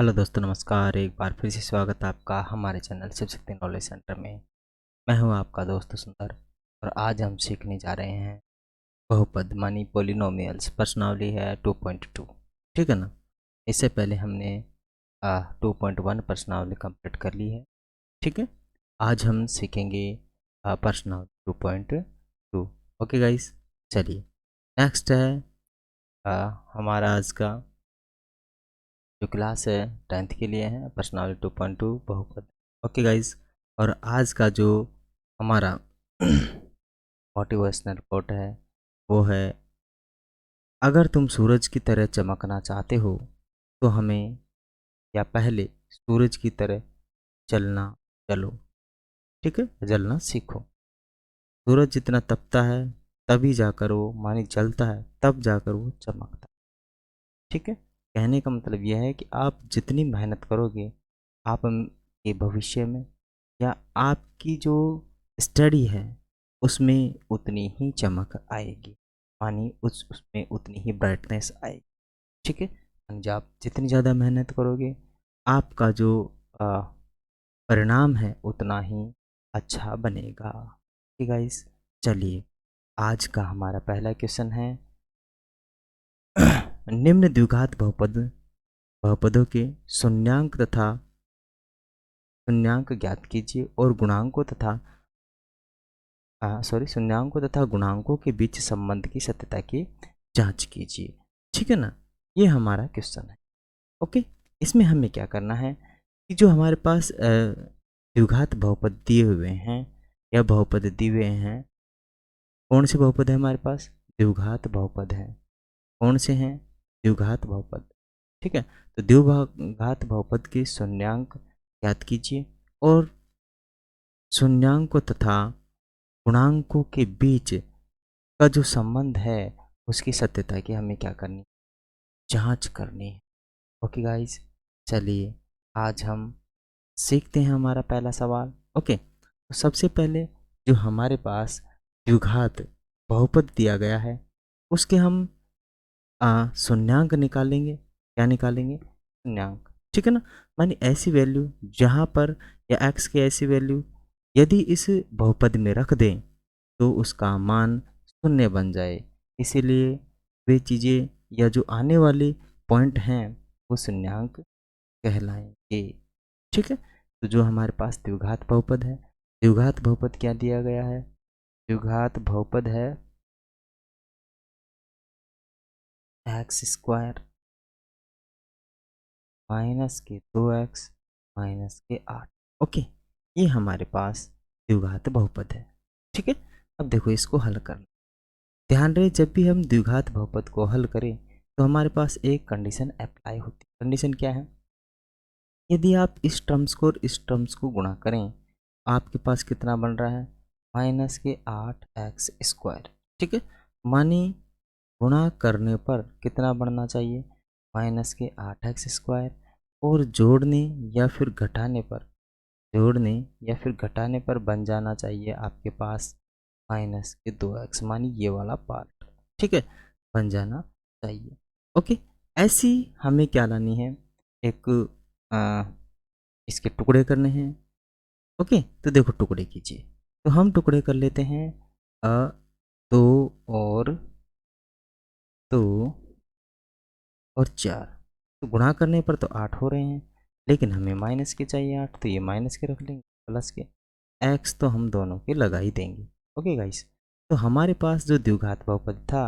Hello दोस्तों, नमस्कार। एक बार फिर से स्वागत है आपका हमारे channel Shiv Shakti knowledge centre में। मैं हूं आपका दोस्त सुंदर और आज हम सीखने जा रहे हैं बहुपद मानी पोलिनोमियल्स। प्रश्नावली है 2.2। ठीक है ना। इससे पहले हमने 2.1 प्रश्नावली कंप्लीट कर ली है। ठीक है। आज हम सीखेंगे प्रश्नावली 2.2। ओके गाइस, चलिए। नेक्स्ट है हमारा आज का जो क्लास है 10th के लिए है, प्रश्नावली 2.2 बहुपद। ओके गाइज, और आज का जो हमारा मोटिवेशनल कोट है वो है, अगर तुम सूरज की तरह चमकना चाहते हो तो हमें या पहले सूरज की तरह चलना चलो। ठीक है, जलना सीखो। सूरज जितना तपता है तभी जाकर वो मानी जलता है, तब जाकर वो चमकता है। ठीक है। कहने का मतलब यह है कि आप जितनी मेहनत करोगे आप के भविष्य में या आपकी जो स्टडी है उसमें उतनी ही चमक आएगी, मानी उसमें उतनी ही ब्राइटनेस आएगी। ठीक है। यानी जब आप जितनी ज़्यादा मेहनत करोगे आपका जो परिणाम है उतना ही अच्छा बनेगा। ठीक है गाइस, चलिए। आज का हमारा पहला क्वेश्चन है निम्न द्विघात बहुपदों के शून्यांक तथा शून्यांक ज्ञात कीजिए और गुणांकों तथा शून्यांकों तथा गुणांकों के बीच संबंध की सत्यता की जांच कीजिए। ठीक है ना। ये हमारा क्वेश्चन है। ओके। इसमें हमें क्या करना है कि जो हमारे पास द्विघात बहुपद दिए हुए हैं या बहुपद दिए हुए हैं, कौन से बहुपद है हमारे पास? द्विघात बहुपद है। कौन से हैं? द्विघात बहुपद। ठीक है। तो द्विघात बहुपद के शून्यांक ज्ञात कीजिए और शून्यांकों तथा गुणांकों के बीच का जो संबंध है उसकी सत्यता की हमें क्या करनी, जांच करनी है। ओके गाइस, चलिए आज हम सीखते हैं हमारा पहला सवाल। ओके। तो सबसे पहले जो हमारे पास द्विघात बहुपद दिया गया है उसके हम शून्यांक निकालेंगे। क्या निकालेंगे? शून्यांक। ठीक है ना। मानी ऐसी वैल्यू जहाँ पर या एक्स की ऐसी वैल्यू यदि इस बहुपद में रख दें तो उसका मान शून्य बन जाए। इसीलिए वे चीज़ें या जो आने वाले पॉइंट हैं वो शून्यांक कहलाएंगे। ठीक है। तो जो हमारे पास द्विघात बहुपद है, द्विघात बहुपद क्या दिया गया है? द्विघात बहुपद है एक्स स्क्वायर माइनस के 2x माइनस के 8। ओके। ये हमारे पास द्विघात बहुपद है। ठीक है। अब देखो इसको हल करना। ध्यान रहे, जब भी हम द्विघात बहुपद को हल करें तो हमारे पास एक कंडीशन अप्लाई होती है। कंडीशन क्या है? यदि आप इस टर्म्स को और इस टर्म्स को गुणा करें आपके पास कितना बन रहा है? माइनस के 8x स्क्वायर। ठीक है। मानी गुणा करने पर कितना बढ़ना चाहिए? माइनस के 8x स्क्वायर। और जोड़ने या फिर घटाने पर, जोड़ने या फिर घटाने पर बन जाना चाहिए आपके पास माइनस के 2x, मानी ये वाला पार्ट। ठीक है, बन जाना चाहिए। ओके। ऐसी हमें क्या लानी है? एक आ, इसके टुकड़े करने हैं। ओके। तो देखो टुकड़े कीजिए। तो हम टुकड़े कर लेते हैं अ, दो और दो और 4। तो गुणा करने पर तो 8 हो रहे हैं, लेकिन हमें माइनस के चाहिए 8, तो ये माइनस के रख लेंगे, प्लस के एक्स तो हम दोनों के लगा ही देंगे। Okay guys. तो हमारे पास जो द्विघात बहुपद था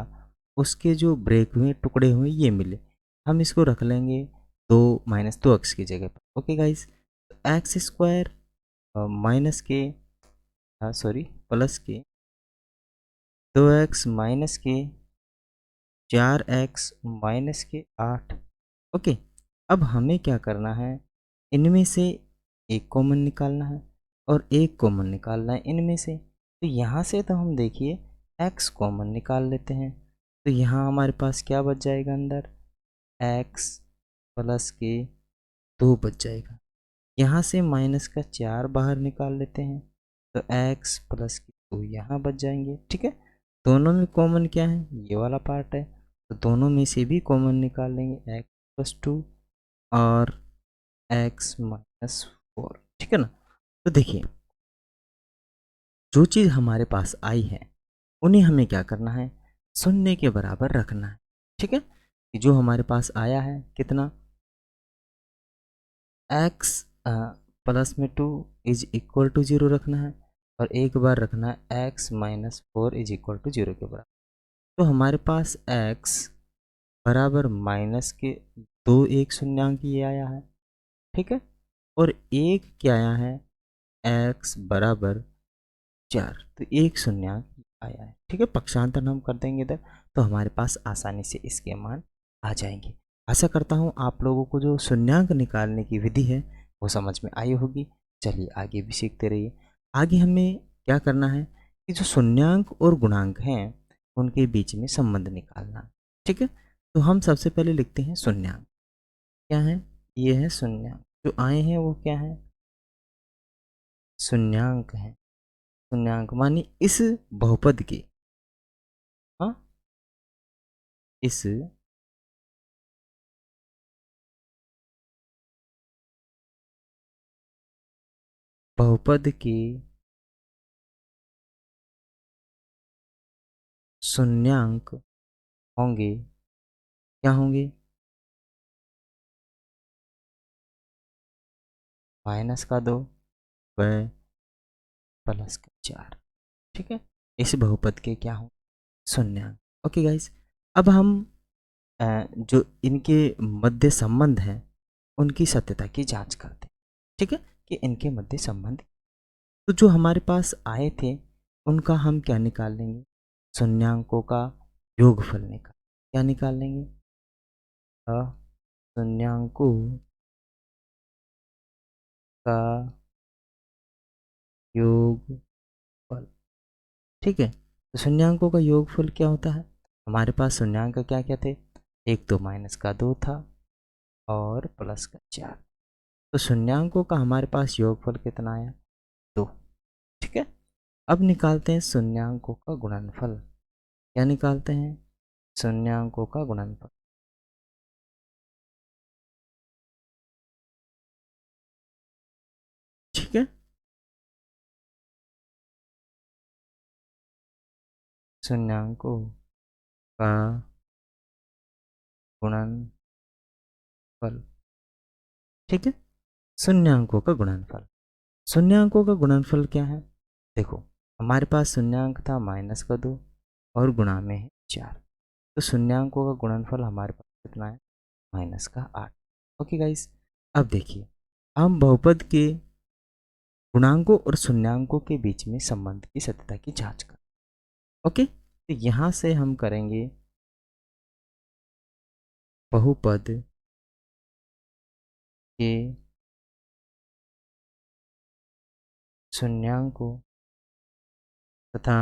उसके जो ब्रेक हुए टुकड़े हुए ये मिले, हम इसको रख लेंगे 2 एक्स की जगह पर। Okay guys. तो एक्स स्क्वायर माइनस के सॉरी प्लस के 2x माइनस के 4x माइनस के 8। ओके। अब हमें क्या करना है? इनमें से एक कॉमन निकालना है और एक कॉमन निकालना है इनमें से। तो यहाँ से तो हम देखिए x कॉमन निकाल लेते हैं। तो यहाँ हमारे पास क्या बच जाएगा? अंदर x प्लस के 2 बच जाएगा। यहाँ से माइनस का 4 बाहर निकाल लेते हैं तो x प्लस के 2 यहाँ बच जाएंगे। ठीक है। दोनों में कॉमन क्या है? ये वाला पार्ट है, तो दोनों में से भी कॉमन निकाल लेंगे x प्लस 2 और x माइनस 4, ठीक है ना। तो देखिए जो चीज़ हमारे पास आई है उन्हें हमें क्या करना है, शून्य के बराबर रखना है, ठीक है। कि जो हमारे पास आया है कितना, x प्लस में 2 इज इक्वल टू 0 रखना है, और एक बार रखना है x minus 4 is equal to 0 के बराबर। तो हमारे पास x बराबर माइनस के 2 एक शून्यांक ये आया है, ठीक है। और एक क्या आया है, x बराबर 4, तो एक शून्यांक आया है, ठीक है। पक्षांतर हम कर देंगे इधर, तो हमारे पास आसानी से इसके मान आ जाएंगे। आशा करता हूँ आप लोगों को जो शून्यांक निकालने की विधि है वो समझ में आई होगी। चलिए आगे भी सीखते रहिए। आगे हमें क्या करना है कि जो शून्यांक और गुणांक हैं उनके बीच में संबंध निकालना, ठीक है। तो हम सबसे पहले लिखते हैं शून्यांक। क्या है, ये है शून्यांक, जो आए हैं वो क्या है, शून्यांक है। शून्यांक मानी इस बहुपद के, हाँ, इस बहुपद के शून्यांक होंगे, क्या होंगे, माइनस का 2 व प्लस का 4, ठीक है। इस बहुपद के क्या हों, शून्यांक। ओके गाइस, अब हम जो इनके मध्य संबंध हैं उनकी सत्यता की जांच करते हैं, ठीक है, कि इनके मध्य संबंध। तो जो हमारे पास आए थे उनका हम क्या निकाल लेंगे, शून्यांकों का योगफल निकाल, क्या निकाल लेंगे, शून्यांकों का योगफल, ठीक है। तो शून्यांकों का योगफल क्या होता है, हमारे पास शून्यांक क्या क्या थे, एक तो माइनस का 2 था और प्लस का 4। तो शून्यांकों का हमारे पास योगफल कितना आया, 2, ठीक है। अब निकालते हैं शून्यांकों का गुणनफल। क्या निकालते हैं, शून्यांकों का गुणनफल, ठीक है। शून्यांकों का गुणनफल, ठीक है। शून्यांकों का गुणनफल, शून्यांकों का गुणनफल क्या है, देखो हमारे पास शून्यांक था माइनस का 2 और गुणा में है 4, तो शून्यांकों का गुणनफल हमारे पास कितना है, माइनस का 8। ओके गाइस, अब देखिए हम बहुपद के गुणांकों और शून्यांकों के बीच में संबंध की सत्यता की जांच कर, ओके। तो यहाँ से हम करेंगे बहुपद के शून्यांकों तथा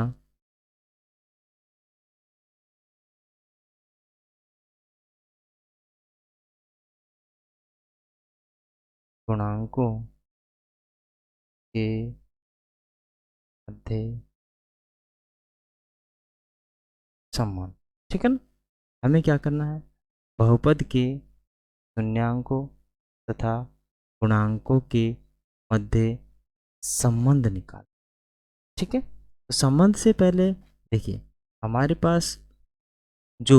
गुणांकों के मध्य संबंध, ठीक है ना। हमें क्या करना है, बहुपद के शून्यांकों तथा गुणांकों के मध्य संबंध निकाल, ठीक है। तो संबंध से पहले देखिए हमारे पास जो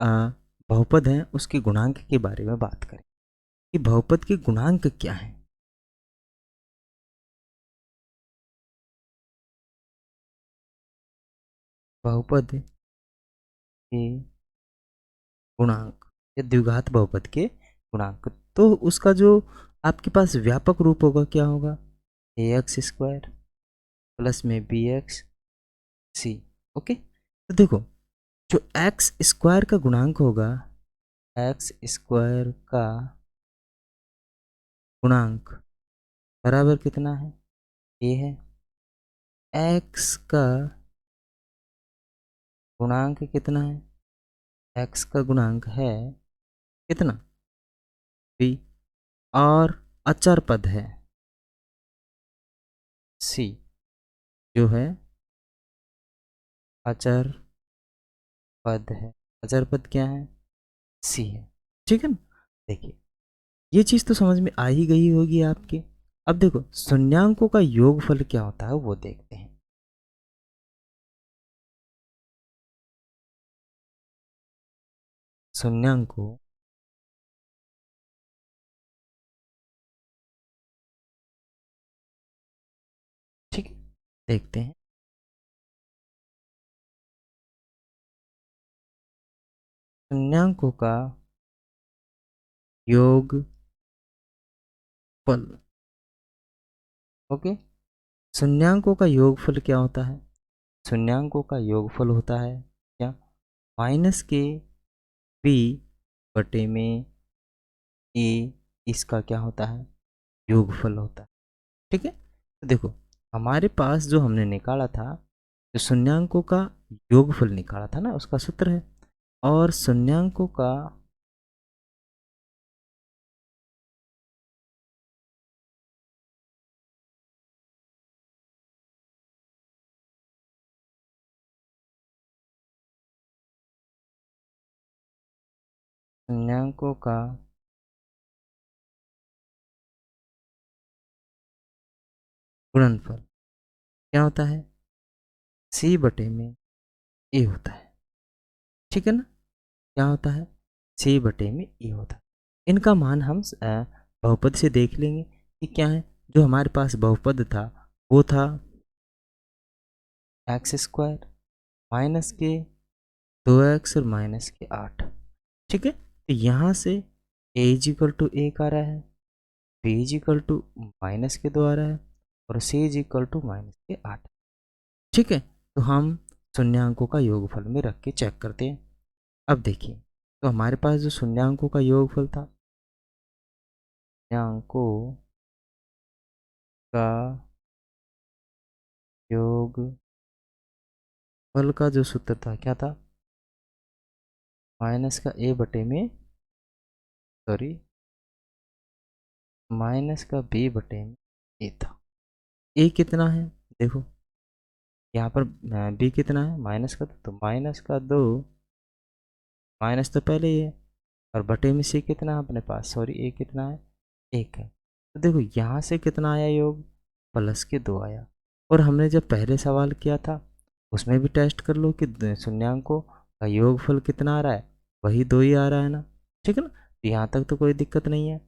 अ, बहुपद है उसके गुणांक के बारे में बात करें कि बहुपद के गुणांक क्या है। बहुपद के गुणांक या द्विघात बहुपद के गुणांक, तो उसका जो आपके पास व्यापक रूप होगा क्या होगा, ए एक्स स्क्वायर प्लस में बी एक्स सी, ओके। तो देखो जो एक्स स्क्वायर का गुणांक होगा, एक्स स्क्वायर का गुणांक बराबर कितना है, ए है। एक्स का गुणांक कितना है, एक्स का गुणांक है कितना, बी। और अचर पद है सी, जो है अचर पद है, अचर पद क्या है, सी है, ठीक है ना। देखिए ये चीज़ तो समझ में आ ही गई होगी आपके। अब देखो शून्यांकों का योगफल क्या होता है वो देखते हैं। शून्यांकों ठीक है, देखते हैं। शून्यांकों का योगफल। ओके, शून्यांकों का योगफल क्या होता है? शून्यांकों का योगफल होता है क्या? माइनस के बी बटे में ए, इसका क्या होता है? योगफल होता है। ठीक है, तो देखो हमारे पास जो हमने निकाला था, जो शून्यांकों का योगफल निकाला था ना, उसका सूत्र है। और शून्यांकों का शून्यांकों का गुणनफल क्या होता है? सी बटे में ए होता है। ठीक है ना, क्या होता है? सी बटे में ए होता है। इनका मान हम बहुपद से देख लेंगे कि क्या है। जो हमारे पास बहुपद था वो था एक्स स्क्वायर माइनस के 2x और माइनस के 8। ठीक है, तो यहाँ से ए इज इक्वल टू 1 आ रहा है, B is equal to minus के 2 आ रहा है, और C is equal to minus के 8। ठीक है, तो हम शून्यांकों का योगफल में रख के चेक करते हैं। अब देखिए, तो हमारे पास जो शून्यांकों का योगफल था, शून्यांकों का योगफल का जो सूत्र था क्या था? माइनस का ए बटे में, सॉरी, माइनस का बी बटे में ए था। ए कितना है देखो, यहाँ पर बी कितना है माइनस का, तो माइनस का 2, माइनस तो पहले ही है, और बटे में सी कितना है अपने पास, सॉरी ए कितना है, 1 है। तो देखो यहाँ से कितना आया योग, प्लस के 2 आया। और हमने जब पहले सवाल किया था उसमें भी टेस्ट कर लो कि शून्यांकों का योगफल कितना आ रहा है, वही 2 ही आ रहा है ना। ठीक है ना, तो यहाँ तक तो कोई दिक्कत नहीं है,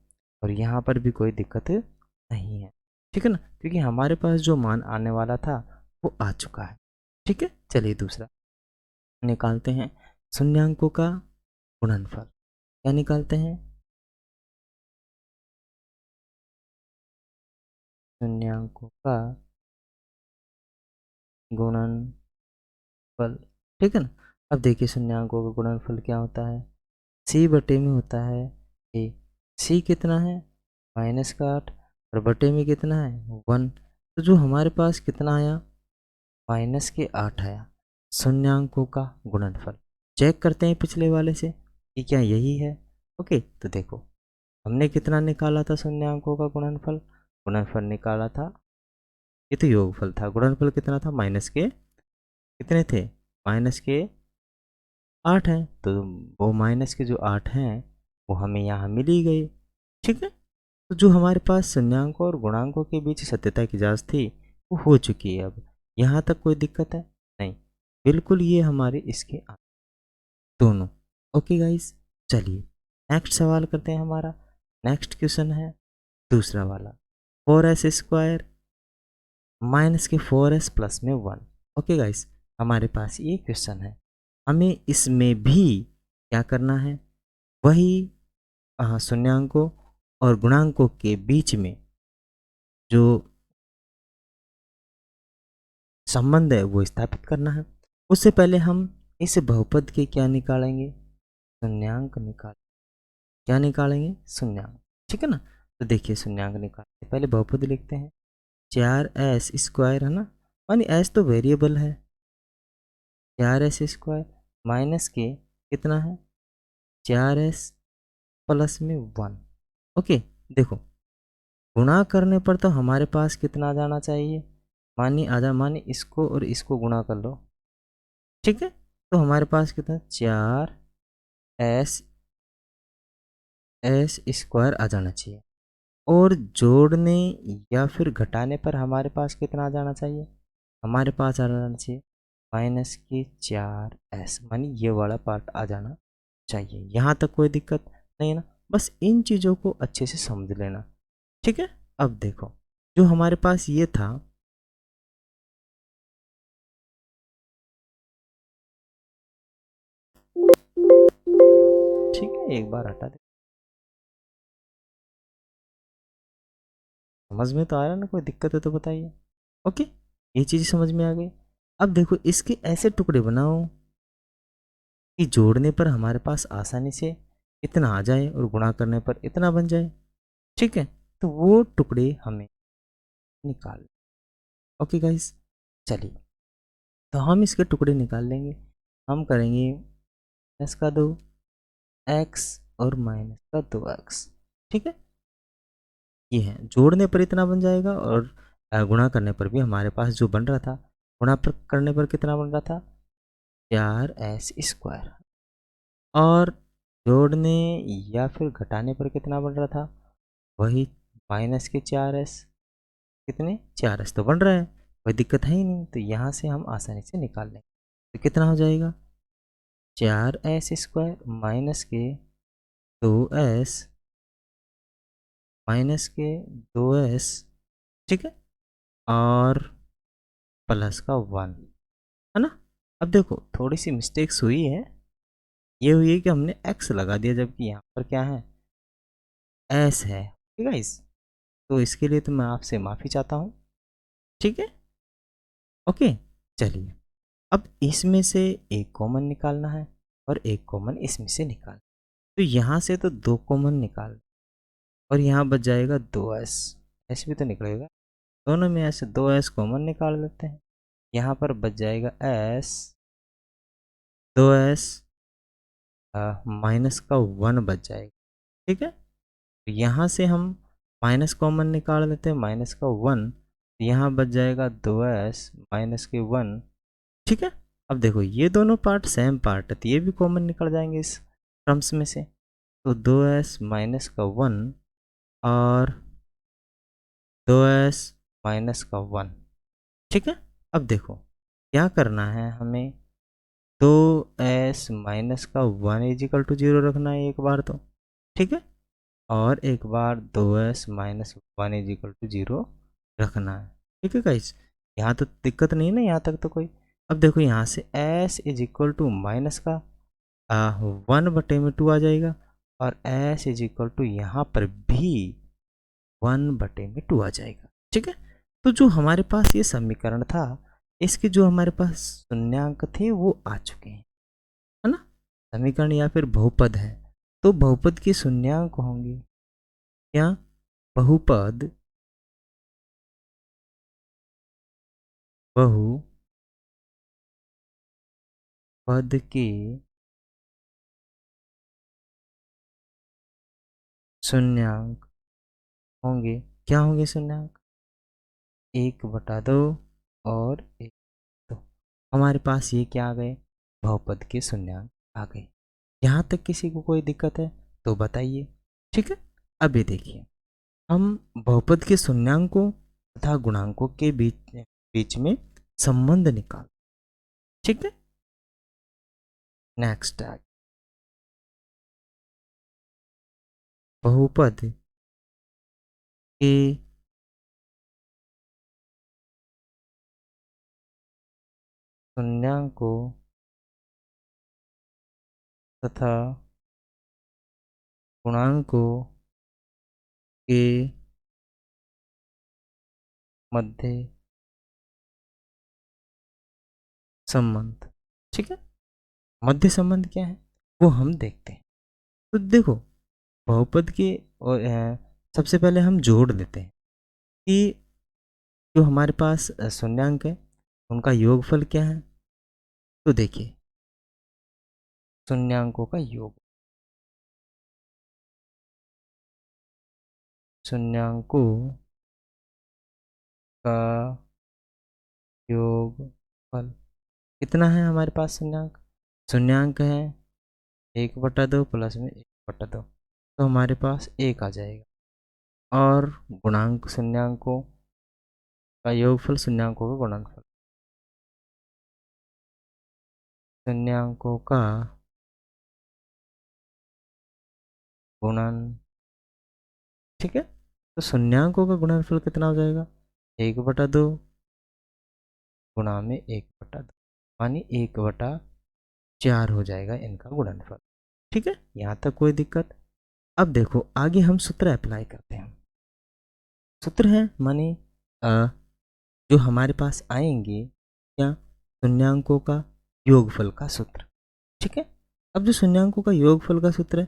और यहाँ पर भी कोई दिक्कत नहीं है। ठीक है ना, क्योंकि हमारे पास जो मान आने वाला था वो आ चुका है। ठीक है, चलिए दूसरा निकालते हैं। शून्यांकों का गुणनफल क्या निकालते हैं? शून्यांकों का गुणनफल। ठीक है ना, अब देखिए शून्यांकों का गुणनफल क्या होता है? सी बटे में होता है ए। सी कितना है? माइनस का 8, और बटे में कितना है 1। तो जो हमारे पास कितना आया, माइनस के 8 आया शून्यांकों का गुणनफल। चेक करते हैं पिछले वाले से कि क्या यही है। ओके, तो देखो हमने कितना निकाला था शून्यांकों का गुणनफल, गुणनफल निकाला था, ये तो योगफल था, गुणनफल कितना था, माइनस के कितने थे, माइनस के 8 हैं। तो वो माइनस के जो 8 हैं वो हमें यहाँ मिल ही गई। ठीक है, तो जो हमारे पास शून्यांकों और गुणांकों के बीच सत्यता की जांच थी वो हो चुकी है। अब यहाँ तक कोई दिक्कत है नहीं, बिल्कुल ये हमारे इसके दोनों। ओके गाइस, चलिए नेक्स्ट सवाल करते हैं। हमारा नेक्स्ट क्वेश्चन है दूसरा वाला, 4s² माइनस के 4s प्लस में 1। ओके गाइस, हमारे पास ये क्वेश्चन है, हमें इसमें भी क्या करना है, वही शून्यांकों और गुणांकों के बीच में जो संबंध है वो स्थापित करना है। उससे पहले हम इस बहुपद के क्या निकालेंगे, शून्यांक निकाल, क्या निकालेंगे, शून्यांक। ठीक है ना, तो देखिए शून्यांक निकालते पहले बहुपद लिखते हैं। 4s² है ना, मानी एस तो वेरिएबल है, 4s² माइनस के कितना है 4s प्लस में 1। ओके, देखो गुणा करने पर तो हमारे पास कितना आ जाना चाहिए, मानी आजा, मानी इसको और इसको गुणा कर लो। ठीक है, तो हमारे पास कितना 4s एस स्क्वायर आ जाना चाहिए। और जोड़ने या फिर घटाने पर हमारे पास कितना आ जाना चाहिए? हमारे पास आ जाना चाहिए माइनस के 4s, मानी ये वाला पार्ट आ जाना चाहिए। यहाँ तक कोई दिक्कत नहीं है ना? बस इन चीज़ों को अच्छे से समझ लेना, ठीक है। अब देखो, जो हमारे पास ये था, ठीक है, एक बार हटा दे। समझ में तो आ रहा है ना? कोई दिक्कत है तो बताइए। ओके, ये चीज़ समझ में आ गई। अब देखो, इसके ऐसे टुकड़े बनाओ कि जोड़ने पर हमारे पास आसानी से इतना आ जाए और गुणा करने पर इतना बन जाए, ठीक है। तो वो टुकड़े हमें निकाल। ओके गाइस, चलिए, तो हम इसके टुकड़े निकाल लेंगे। हम करेंगे प्लस का 2 एक्स और माइनस का 2 एक्स, ठीक है। ये है, जोड़ने पर इतना बन जाएगा और गुणा करने पर भी हमारे पास जो बन रहा था, गुणा पर करने पर कितना बन रहा था? 4s square. और जोड़ने या फिर घटाने पर कितना बन रहा था? वही माइनस के 4s। कितने? 4s तो बन रहा है, कोई दिक्कत है ही नहीं। तो यहाँ से हम आसानी से निकाल लेंगे। तो कितना हो जाएगा? 4s स्क्वायर माइनस के 2s, माइनस के 2s, ठीक है, और प्लस का 1, है ना। अब देखो, थोड़ी सी मिस्टेक्स हुई है। ये हुई है कि हमने x लगा दिया, जबकि यहाँ पर क्या है? s है, ठीक है इस। तो इसके लिए तो मैं आपसे माफ़ी चाहता हूँ, ठीक है। ओके, चलिए, अब इसमें से एक कॉमन निकालना है और एक कॉमन इसमें से निकाल। तो यहाँ से तो 2 कॉमन निकाल और यहाँ बच जाएगा 2s। s भी तो निकलेगा, दोनों में ऐसे 2s कॉमन निकाल लेते हैं। यहाँ पर बच जाएगा s, 2s माइनस का 1 बच जाएगा, ठीक है। तो यहाँ से हम माइनस कॉमन निकाल लेते हैं, माइनस का 1, यहाँ बच जाएगा 2s माइनस के 1, ठीक है। अब देखो, ये दोनों पार्ट सेम पार्ट है, तो ये भी कॉमन निकल जाएंगे इस टर्म्स में से। तो 2s माइनस का 1 और 2s माइनस का 1, ठीक है। अब देखो, क्या करना है हमें? 2s माइनस का 1 इजिकल टू 0 रखना है एक बार तो, ठीक है। और एक बार 2s माइनस 1 इजिकल टू 0 रखना है, ठीक है गाइस। यहाँ तो दिक्कत नहीं है ना, यहाँ तक तो कोई। अब देखो, यहाँ से s is equal to minus का 1/2 आ जाएगा, और s इज इक्वल टू यहाँ पर भी 1/2 आ जाएगा, ठीक है। तो जो हमारे पास ये समीकरण था, इसके जो हमारे पास शून्यांक थे वो आ चुके हैं, है ना। समीकरण या फिर बहुपद है, तो बहुपद के शून्यांक होंगे क्या? बहुपद, बहुपद के शून्यांक होंगे। क्या होंगे शून्यांक? 1/2 और 1, तो हमारे पास ये क्या आ गए? बहुपद के शून्यांक आ गए। यहाँ तक किसी को कोई दिक्कत है तो बताइए, ठीक है। अभी देखिए, हम बहुपद के शून्यांकों तथा गुणांकों के बीच बीच में संबंध निकाल, ठीक है। नेक्स्ट है, बहुपद के शून्यांकों तथा गुणांकों के मध्य संबंध, ठीक है। मध्य संबंध क्या है वो हम देखते हैं। तो देखो, बहुपद के और सबसे पहले हम जोड़ देते हैं कि जो हमारे पास शून्यांक है उनका योगफल क्या है। तो देखिए, शून्यांकों का योग, शून्यांकों का योगफल कितना है हमारे पास? शून्यांक है 1/2 प्लस में 1/2, तो हमारे पास 1 आ जाएगा। और गुणांक शून्यांकों का योगफल शून्यांकों का गुणनफल, शून्यांकों का गुणन, ठीक है। तो शून्यांकों का गुणनफल कितना हो जाएगा, 1/2 गुणा में 1/2, मानी 1/4 हो जाएगा इनका गुणनफल। ठीक है, यहाँ तक कोई दिक्कत। अब देखो आगे हम सूत्र अप्लाई करते हैं। सूत्र है माने जो हमारे पास आएंगे क्या, शून्यांकों का योगफल का सूत्र। ठीक है, अब जो शून्यांकों का योगफल का सूत्र है,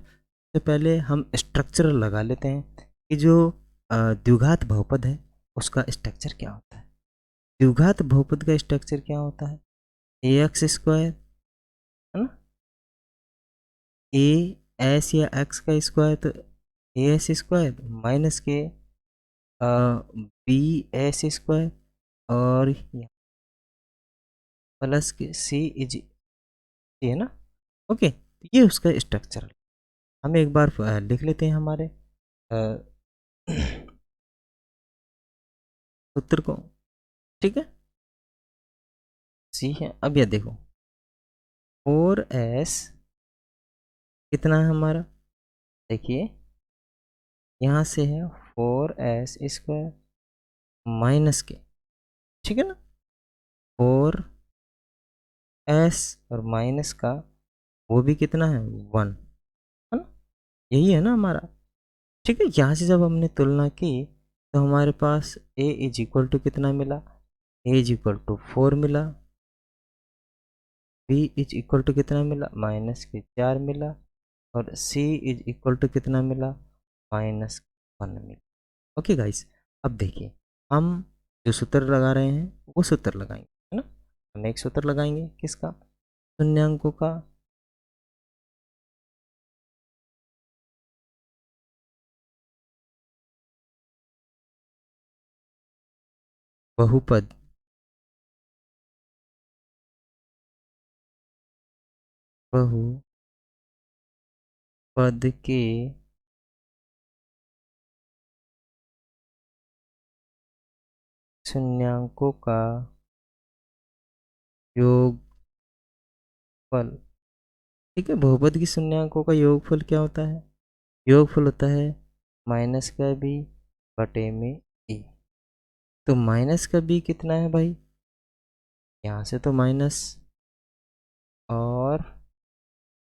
तो पहले हम स्ट्रक्चर लगा लेते हैं कि जो द्विघात बहुपद है उसका स्ट्रक्चर क्या होता है। द्विघात बहुपद का स्ट्रक्चर क्या होता है, ax² है ना, ए एस या एक्स का स्क्वायर तो as² माइनस के bs² और प्लस के सी इज, है ना। ओके, तो ये उसका स्ट्रक्चर हम एक बार लिख लेते हैं हमारे सूत्र को। ठीक है, सी है। अब ये देखो 4s कितना है हमारा, देखिए यहाँ से है 4s² माइनस के, ठीक है ना, 4s और माइनस का वो भी कितना है 1, है ना, यही है ना हमारा। ठीक है, यहाँ से जब हमने तुलना की तो हमारे पास a इज इक्वल टू कितना मिला, a इज इक्वल टू 4 मिला, b इज इक्वल टू कितना मिला, माइनस के 4 मिला, और c इज इक्वल टू कितना मिला, -1 मिला। ओके गाइस, अब देखिए हम जो सूत्र लगा रहे हैं वो सूत्र लगाएंगे, है ना। हम एक सूत्र लगाएंगे किसका, शून्यांकों का बहुपद, बहुपद के शून्यांकों का योगफल। ठीक है, बहुपद की शून्यांकों का योगफल क्या होता है, योगफल होता है माइनस का b बटे में a। तो माइनस का b कितना है भाई, यहाँ से तो माइनस और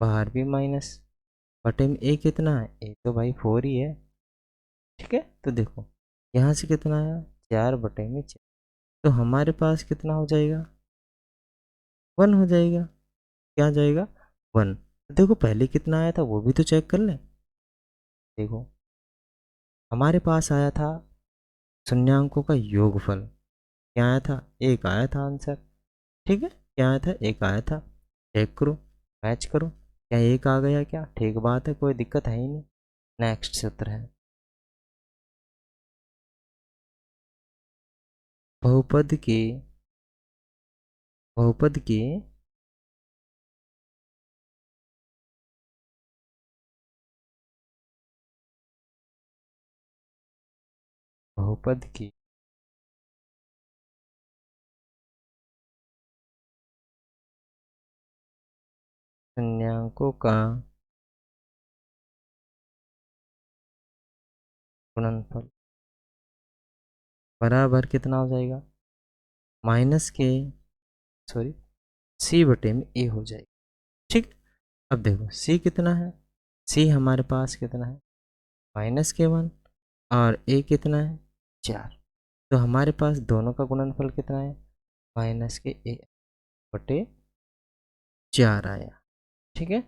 बाहर भी माइनस, बटे में a कितना है, a तो भाई 4 ही है। ठीक है, तो देखो यहाँ से कितना आया 4/4, तो हमारे पास कितना हो जाएगा 1 हो जाएगा। क्या आ जाएगा 1। देखो पहले कितना आया था वो भी तो चेक कर लें। देखो हमारे पास आया था शून्यांकों का योगफल, क्या आया था, एक आया था आंसर। ठीक है, क्या आया था, एक आया था। चेक करो, मैच करो, क्या एक आ गया, क्या ठीक बात है, कोई दिक्कत है ही नहीं। नेक्स्ट सूत्र है बहुपद के, बहुपद के बहुपद के शून्यांकों का गुणनफल बराबर कितना हो जाएगा, माइनस के, सॉरी, सी बटे में ए हो जाएगा। ठीक, अब देखो सी कितना है, सी हमारे पास कितना है -1 और ए कितना है 4। तो हमारे पास दोनों का गुणनफल कितना है, -a/4 आया। ठीक है,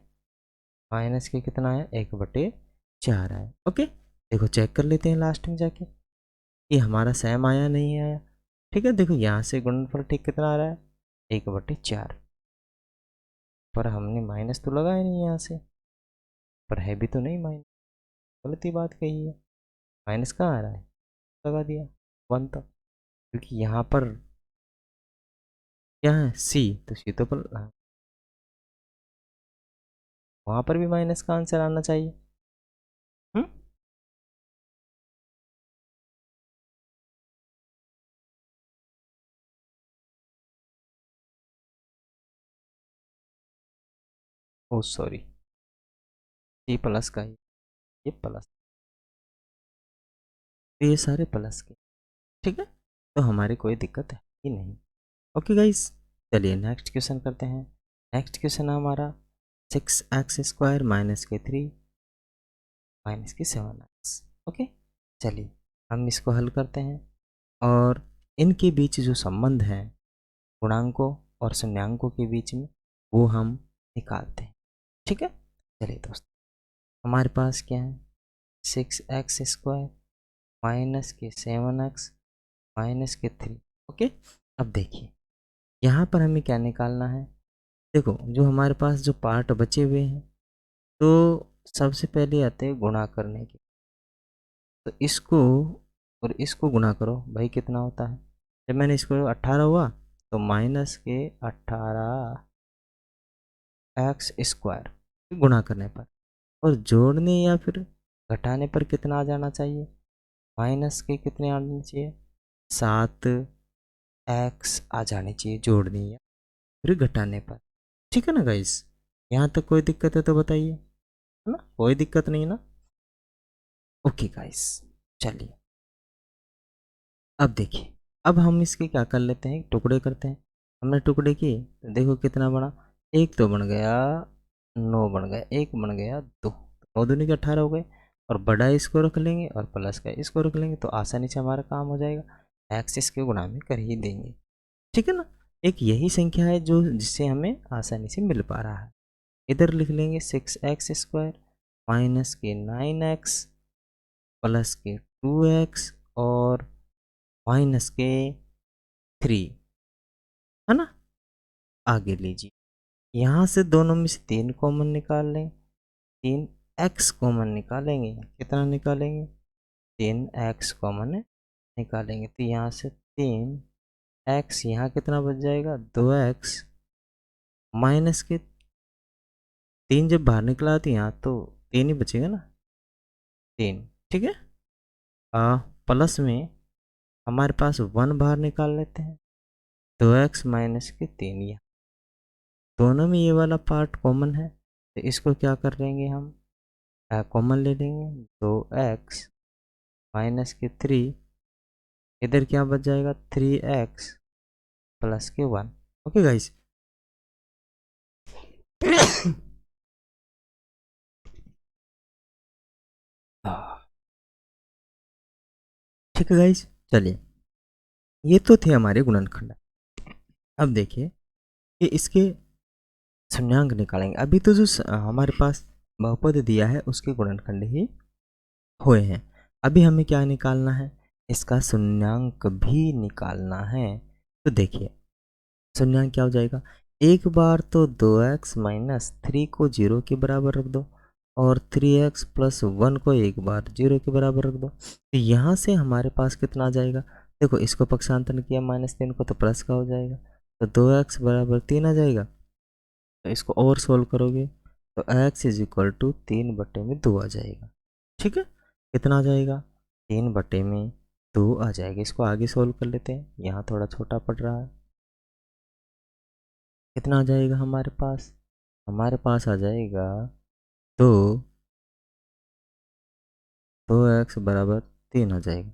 माइनस के कितना आया 1/4 आया। ओके, देखो चेक कर लेते हैं लास्ट में जाके कि हमारा सेम आया नहीं आया। ठीक है, देखो यहाँ से गुणनफल ठीक कितना आ रहा है 1/4, पर हमने माइनस तो लगाया नहीं यहाँ से, पर है भी तो नहीं माइनस, गलत ही बात कही है। माइनस कहाँ आ रहा है, लगा दिया 1 तो, क्योंकि यहाँ पर क्या है सी, तो सी तो पर वहाँ पर भी माइनस का आंसर आना चाहिए। ओ सॉरी, ये प्लस का ही, ये प्लस, तो ये सारे प्लस के, ठीक है, तो हमारी कोई दिक्कत है ही नहीं। ओके गाइस, चलिए नेक्स्ट क्वेश्चन करते हैं। नेक्स्ट क्वेश्चन है हमारा 6x² माइनस के 3 माइनस के 7x। ओके, चलिए हम इसको हल करते हैं और इनके बीच जो संबंध है गुणांकों और शून्यांकों के बीच में वो हम निकालते हैं, ठीक है। चलिए दोस्तों, हमारे पास क्या है, 6x² माइनस के 7x माइनस के 3। ओके, अब देखिए यहाँ पर हमें क्या निकालना है। देखो जो हमारे पास जो पार्ट बचे हुए हैं, तो सबसे पहले आते हैं गुणा करने के, तो इसको और इसको गुणा करो भाई, कितना होता है, जब मैंने इसको 18 हुआ तो माइनस के 18x² गुणा करने पर, और जोड़ने या फिर घटाने पर कितना आ जाना चाहिए, माइनस के कितने आने चाहिए, 7x आ जानी चाहिए जोड़ने या फिर घटाने पर, ठीक है ना गाइस। यहाँ तक कोई दिक्कत है तो बताइए, है ना, कोई दिक्कत नहीं ना। ओके गाइस, चलिए अब देखिए, अब हम इसके क्या कर लेते हैं, टुकड़े करते हैं। हमने टुकड़े किए तो देखो कितना बड़ा, एक तो बन गया 9 बन गया, एक बन गया 2, 9 दूनी के 18 हो गए, और बड़ा इसको रख लेंगे और प्लस का इसको रख लेंगे, तो आसानी से हमारा काम हो जाएगा, एक्स इसके गुणा में कर ही देंगे, ठीक है ना। एक यही संख्या है जो जिससे हमें आसानी से मिल पा रहा है। इधर लिख लेंगे 6x² माइनस के 9x प्लस के 2x और माइनस के 3, है ना। आगे लीजिए, यहाँ से दोनों में से 3 कॉमन निकाल लें, 3x कॉमन निकालेंगे, कितना निकालेंगे, 3x कॉमन निकालेंगे, तो यहाँ से 3x, यहाँ कितना बच जाएगा 2x माइनस के 3, जब बाहर निकला तो यहाँ तो 3 ही बचेगा ना, 3, ठीक है। प्लस में हमारे पास 1 बाहर निकाल लेते हैं, 2x माइनस के 3, यह दोनों में ये वाला पार्ट कॉमन है, तो इसको क्या कर लेंगे हम, कॉमन ले लेंगे, 2x माइनस के 3, इधर क्या बच जाएगा 3x प्लस के 1। ओके गाइस, ठीक है गाइस, चलिए ये तो थे हमारे गुणनखंड। अब देखिए कि इसके शून्यांक निकालेंगे। अभी तो जो हमारे पास बहुपद दिया है उसके गुणनखंड ही हुए हैं, अभी हमें क्या निकालना है, इसका शून्यांक भी निकालना है। तो देखिए शून्यांक क्या हो जाएगा, एक बार तो 2x माइनस 3 को 0 के बराबर रख दो और 3x प्लस 1 को एक बार 0 के बराबर रख दो, तो यहाँ से हमारे पास कितना आ जाएगा, देखो इसको पक्षांतर किया -3 को तो प्लस का हो जाएगा, तो 2x बराबर 3 आ जाएगा। तो इसको और सोल्व करोगे तो x इज इक्वल टू 3/2 आ जाएगा, ठीक है। कितना आ जाएगा, 3/2 आ जाएगा। इसको आगे सोल्व कर लेते हैं, यहाँ थोड़ा छोटा पड़ रहा है, कितना आ जाएगा हमारे पास आ जाएगा तो 2x बराबर 3 आ जाएगा।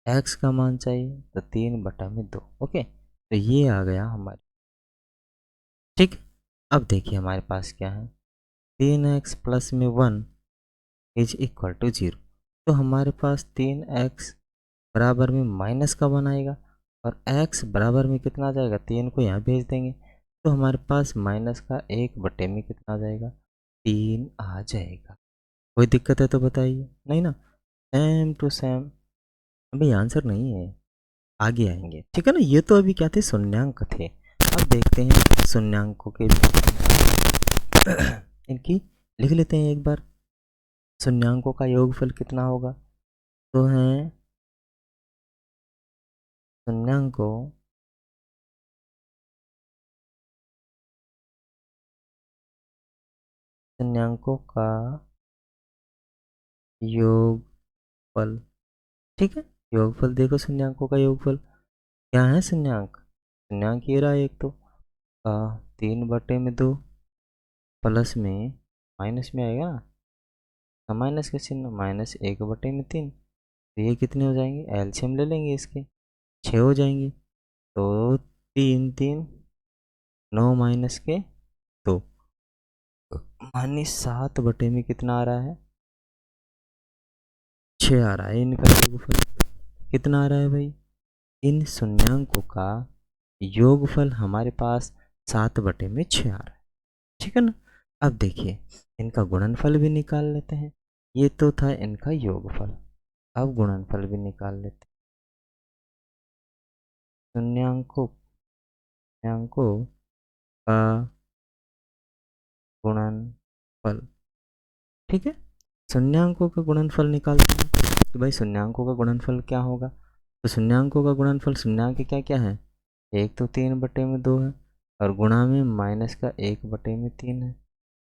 x का मान चाहिए तो 3/2। ओके, तो ये आ गया हमारे, ठीक। अब देखिए हमारे पास क्या है, 3x प्लस में 1 इज इक्वल टू 0, तो हमारे पास 3x बराबर में माइनस का 1 आएगा और x बराबर में कितना आ जाएगा, 3 को यहाँ भेज देंगे, तो हमारे पास माइनस का 1/में कितना आ जाएगा, 3 आ जाएगा। कोई दिक्कत है तो बताइए, नहीं ना, सेम टू सेम। अभी आंसर नहीं है, आगे आएंगे, ठीक है ना। ये तो अभी क्या थे, शून्यांक थे। अब देखते हैं शून्यांकों के इनकी लिख लेते हैं एक बार, शून्यांकों का योगफल कितना होगा, तो है शून्यांकों शून्यांकों का योगफल, ठीक है। योगफल देखो, शून्यांकों का योगफल क्या है, शून्यांक ये रहा एक तो 3/2, प्लस में माइनस में आएगा ना, तो माइनस का चिन्ह, -1/3। तो ये कितने हो जाएंगे, एलसीएम ले लेंगे इसके, 6 हो जाएंगे। तो 3 3 9 माइनस के 2, मानी 7 में कितना आ रहा है, 6 आ रहा है। इनका योगफल कितना आ रहा है भाई, इन शून्यांकों का योगफल हमारे पास 7/6 आ रहा है। ठीक है ना। अब देखिए इनका गुणनफल भी निकाल लेते हैं। ये तो था इनका योगफल, अब गुणनफल भी निकाल लेते हैं। शून्यांकों का गुणनफल, ठीक है। शून्यांकों का गुणनफल निकालते हैं कि भाई शून्यांकों का गुणनफल क्या होगा। तो शून्यांकों का गुणनफल, शून्यांक क्या क्या है, एक तो 3/2 है, और गुणा में माइनस का 1/3 है।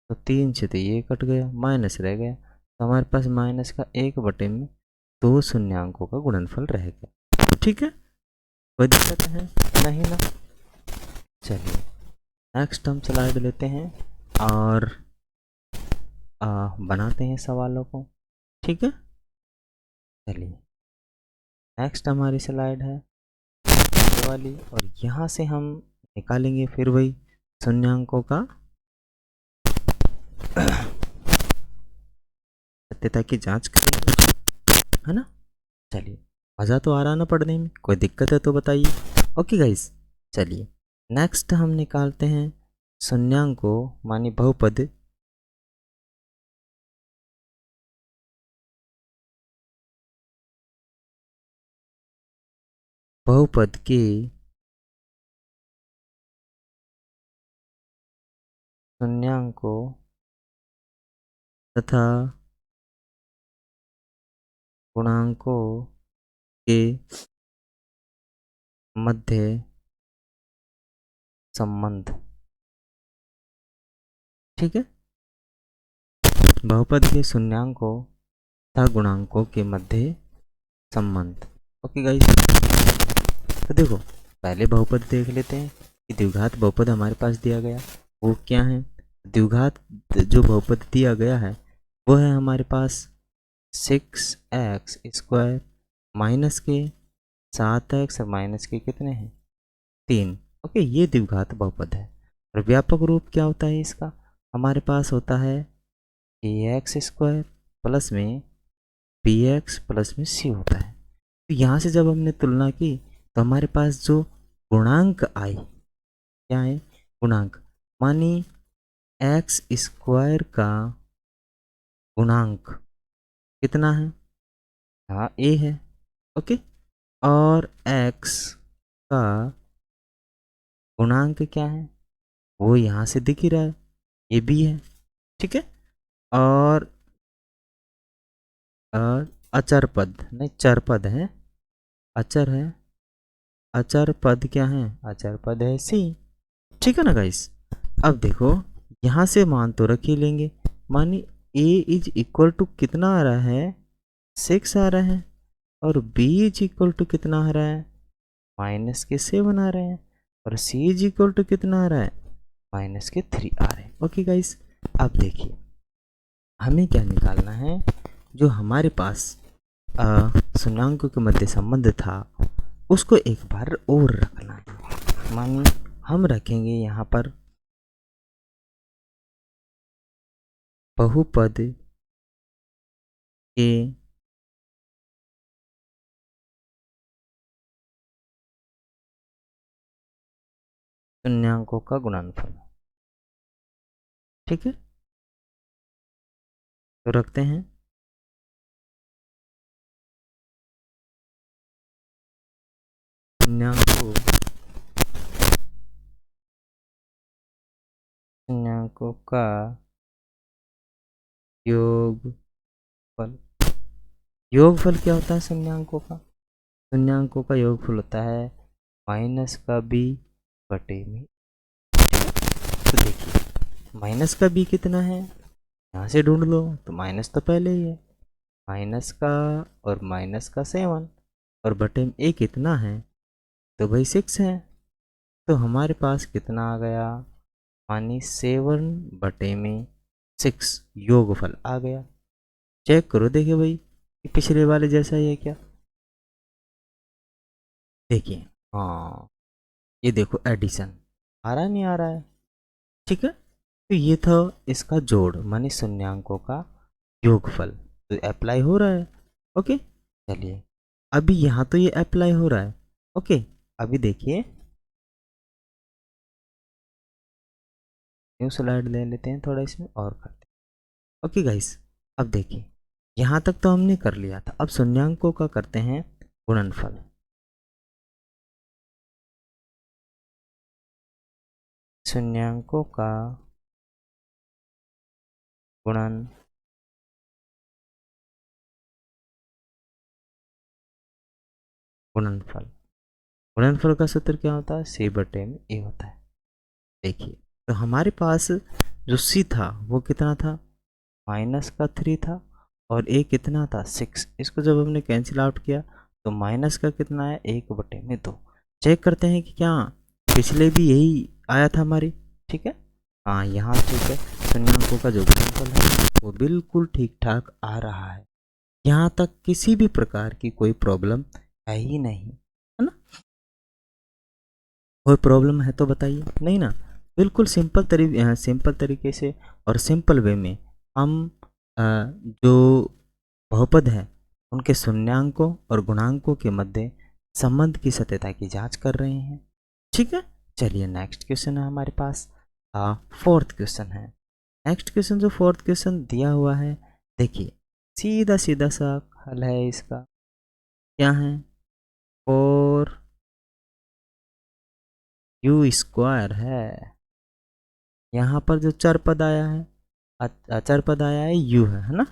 तो 3 से तो ये कट गया, माइनस रह गया, तो हमारे पास माइनस का 1/2 शून्यांकों का गुणनफल रह गया। ठीक है, कोई दिक्कत है नहीं ना। चलिए नेक्स्ट हम स्लाइड लेते हैं और बनाते हैं सवालों को। ठीक है, चलिए नेक्स्ट हमारी स्लाइड है ये वाली, और यहाँ से हम निकालेंगे फिर वही शून्यांकों का सत्यता की जांच करेंगे, है ना। चलिए मज़ा तो आ रहा ना पढ़ने में, कोई दिक्कत है तो बताइए। ओके गाइस, चलिए नेक्स्ट हम निकालते हैं शून्यांकों मानी बहुपद के शून्यांकों तथा गुणांकों के मध्य संबंध। ठीक है, बहुपद के शून्यांकों तथा गुणांकों के मध्य संबंध। ओके गाइस, तो देखो पहले बहुपद देख लेते हैं कि द्विघात बहुपद हमारे पास दिया गया वो क्या है। द्विघात जो बहुपद दिया गया है वो है हमारे पास 6x² माइनस के 7x और माइनस के कितने हैं 3। ओके, ये द्विघात बहुपद है। और व्यापक रूप क्या होता है इसका, हमारे पास होता है ax² प्लस में bx प्लस में c होता है। तो यहाँ से जब हमने तुलना की तो हमारे पास जो गुणांक आए, क्या है गुणांक, मानी x² का गुणांक कितना है, हाँ a है। ओके, और x का गुणांक क्या है, वो यहाँ से दिख ही रहा है, ये भी है। ठीक है, और अचर पद नहीं, चर पद है, अचर है, अचर पद क्या है, अचर पद है सी। ठीक है ना गाइस। अब देखो यहाँ से मान तो रख ही लेंगे, मानी a इज इक्वल टू कितना आ रहा है 6 आ रहा है, और b इज इक्वल टू कितना आ रहा है -7 आ रहे हैं, और c इज इक्वल टू कितना आ रहा है -3 आ रहे हैं। ओके गाइस, अब देखिए हमें क्या निकालना है, जो हमारे पास शून्यांकों के मध्य संबंध था उसको एक बार और रखना है। मानिए हम रखेंगे यहाँ पर बहुपद के शून्यांकों का गुणनफल। ठीक है, तो रखते हैं शून्यांकों का योगफल। योगफल क्या होता है शून्यांकों का, शून्यांकों का योगफल होता है माइनस का b बटे में। तो देखिए माइनस का b कितना है, यहाँ से ढूंढ लो, तो माइनस तो पहले ही है, माइनस का और माइनस का 7, और बटे में a कितना है, तो भाई 6 है। तो हमारे पास कितना आ गया मानी 7/6 योगफल आ गया। चेक करो, देखिए भाई कि पिछले वाले जैसा ही है क्या। देखिए, हाँ, ये देखो एडिशन आ रहा है, नहीं आ रहा है, ठीक है। तो ये था इसका जोड़, मानी शून्यांकों का योगफल, तो अप्लाई हो रहा है। ओके, चलिए अभी यहाँ तो ये अप्लाई हो रहा है। ओके, अभी देखिए न्यू स्लाइड ले लेते हैं, थोड़ा इसमें और करते हैं। ओके गाइस, अब देखिए यहाँ तक तो हमने कर लिया था, अब शून्यांकों का करते हैं गुणनफल। शून्यांकों का गुणन गुणनफल, गुणनफल का सूत्र क्या होता है, सी बटे में ए होता है। देखिए, तो हमारे पास जो सी था वो कितना था, -3 था, और ए कितना था 6। इसको जब हमने कैंसिल आउट किया तो माइनस का कितना है, 1/2। चेक करते हैं कि क्या पिछले भी यही आया था हमारी, ठीक है। हाँ, यहाँ ठीक है, शून्यांकों का जो गुणनफल है वो बिल्कुल ठीक ठाक आ रहा है। यहाँ तक किसी भी प्रकार की कोई प्रॉब्लम है ही नहीं, है ना। कोई प्रॉब्लम है तो बताइए, नहीं ना। बिल्कुल सिंपल तरीके से और सिंपल वे में हम जो बहुपद है उनके शून्यांकों और गुणांकों के मध्य संबंध की सत्यता की जांच कर रहे हैं, ठीक है। चलिए नेक्स्ट क्वेश्चन है हमारे पास, फोर्थ क्वेश्चन है। नेक्स्ट क्वेश्चन, जो फोर्थ क्वेश्चन दिया हुआ है, देखिए सीधा सीधा सा हल है इसका, क्या है, 4u² है। यहाँ पर जो चर पद आया है, अचर पद आया है u है ना।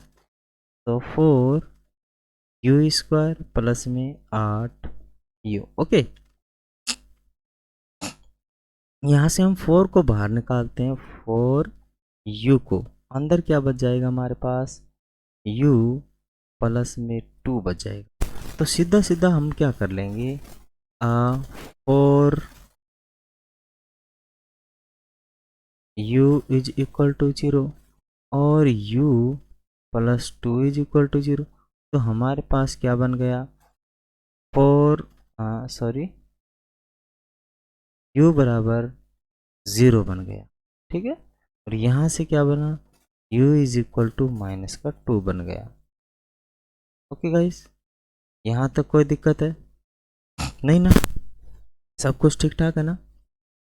तो 4u² प्लस में 8u। ओके, यहाँ से हम 4 को बाहर निकालते हैं, 4u को अंदर क्या बच जाएगा हमारे पास, u प्लस में 2 बच जाएगा। तो सीधा सीधा हम क्या कर लेंगे, 4u=0 और u प्लस 2=0। तो हमारे पास क्या बन गया, 4 सॉरी u बराबर 0 बन गया, ठीक है। और यहाँ से क्या बना, u=-2 बन गया। ओके गाइस, यहाँ तक कोई दिक्कत है नहीं ना, सब कुछ ठीक ठाक है ना।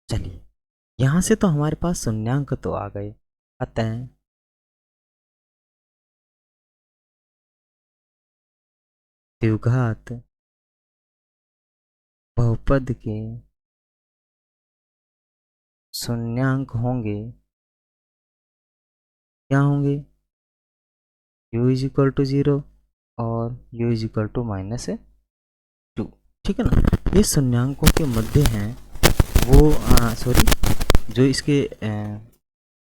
चलिए, यहाँ से तो हमारे पास शून्यांक तो आ गए, अतः द्विघात बहुपद के शून्यांक होंगे, क्या होंगे, u=0 और u=-2, ठीक है ना। ये शून्यांकों के मध्य हैं, वो सॉरी, जो इसके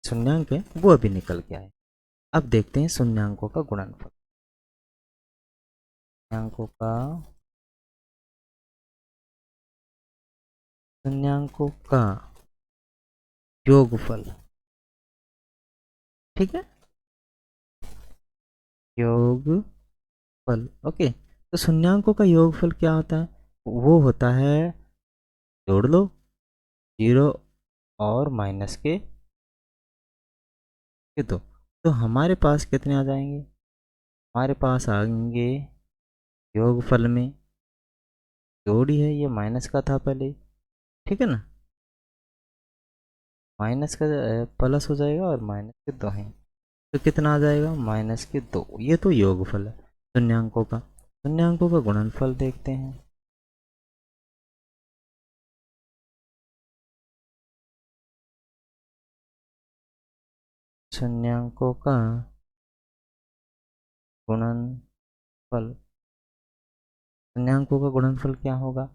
शून्यांक है वो अभी निकल के आए। अब देखते हैं शून्यांकों का गुणनफल, शून्यांकों का योगफल, ठीक है, योगफल। ओके, तो शून्यांकों का योगफल क्या होता है, वो होता है, जोड़ लो 0 और माइनस के 2। तो हमारे पास कितने आ जाएंगे, हमारे पास आएंगे योगफल में, जोड़ी है ये माइनस का था पहले, ठीक है ना, माइनस का प्लस हो जाएगा और -2 है, तो कितना आ जाएगा, -2। ये तो योगफल है शून्यांकों का। शून्यांकों का गुणनफल देखते हैं, शून्यांकों का गुणनफल, शून्यांकों का गुणनफल क्या होगा,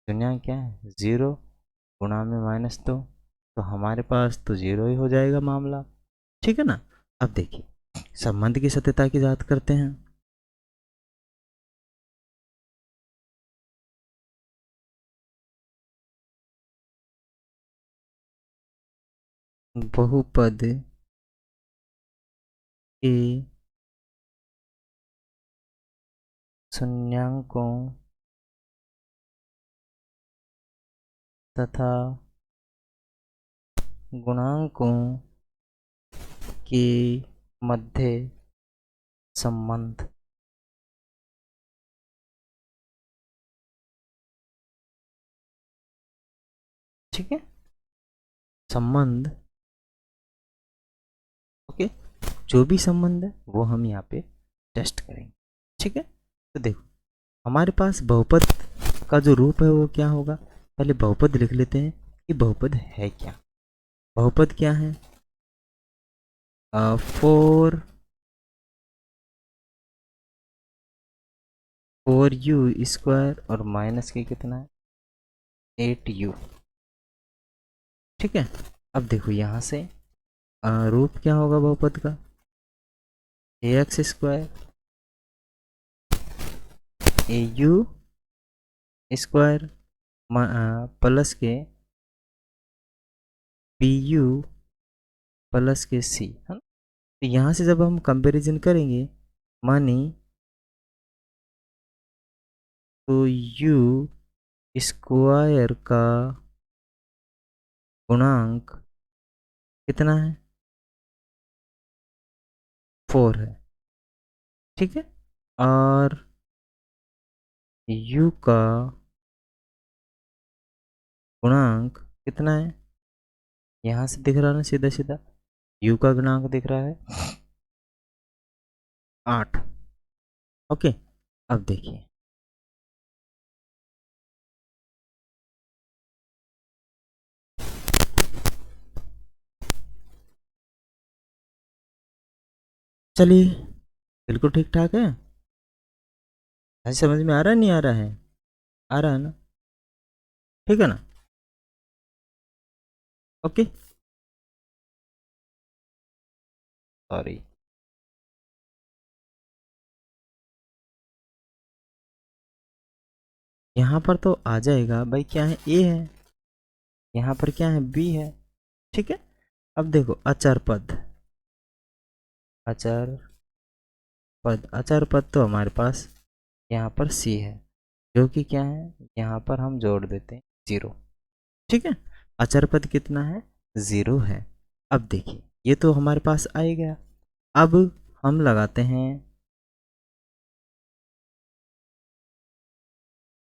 शून्यांक क्या है, 0 गुणा में -2, तो हमारे पास तो 0 ही हो जाएगा मामला, ठीक है ना। अब देखिए संबंध की सत्यता की जांच करते हैं। बहुपद के शून्यांकों तथा गुणांकों के मध्य संबंध। ठीक है, संबंध। ओके, जो भी संबंध है वो हम यहाँ पे टेस्ट करेंगे। ठीक है, तो देखो हमारे पास बहुपद का जो रूप है वो क्या होगा। पहले बहुपद लिख लेते हैं कि बहुपद है क्या। बहुपद क्या है, 4u² और माइनस के कितना है 8u। ठीक है, अब देखो यहाँ से रूप क्या होगा बहुपद का, ax² au² प्लस के bu प्लस के c, है ना। तो यहाँ से जब हम कंपैरिजन करेंगे मानी तो u² का गुणांक कितना है 4 है। ठीक है, और u का गुणांक कितना है, यहाँ से दिख रहा है ना सीधा सीधा, u का गुणांक दिख रहा है 8। ओके, अब देखिए चलिए, बिल्कुल ठीक ठाक है। ऐसे समझ में आ रहा है, नहीं आ रहा है, आ रहा है ना, ठीक है ना। ओके, सॉरी, यहाँ पर तो आ जाएगा भाई, क्या है a है, यहाँ पर क्या है b है। ठीक है, अब देखो अचर पद, अचर पद, अचर पद तो हमारे पास यहाँ पर c है, जो कि क्या है, यहाँ पर हम जोड़ देते हैं 0। ठीक है, अचर पद कितना है 0 है। अब देखिए ये तो हमारे पास आ ही गया। अब हम लगाते हैं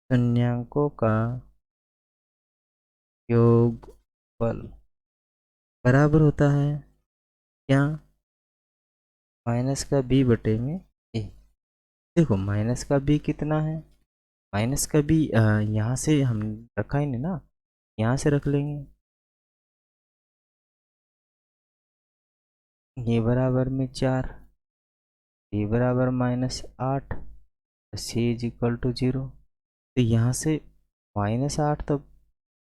शून्यांकों का योगफल बराबर होता है क्या, माइनस का b बटे में a। देखो माइनस का b कितना है, माइनस का b यहाँ से हम रखा ही नहीं ना, यहाँ से रख लेंगे, ये बराबर में 4, b बराबर -8, c इज इक्वल टू 0। तो यहाँ से -8 तो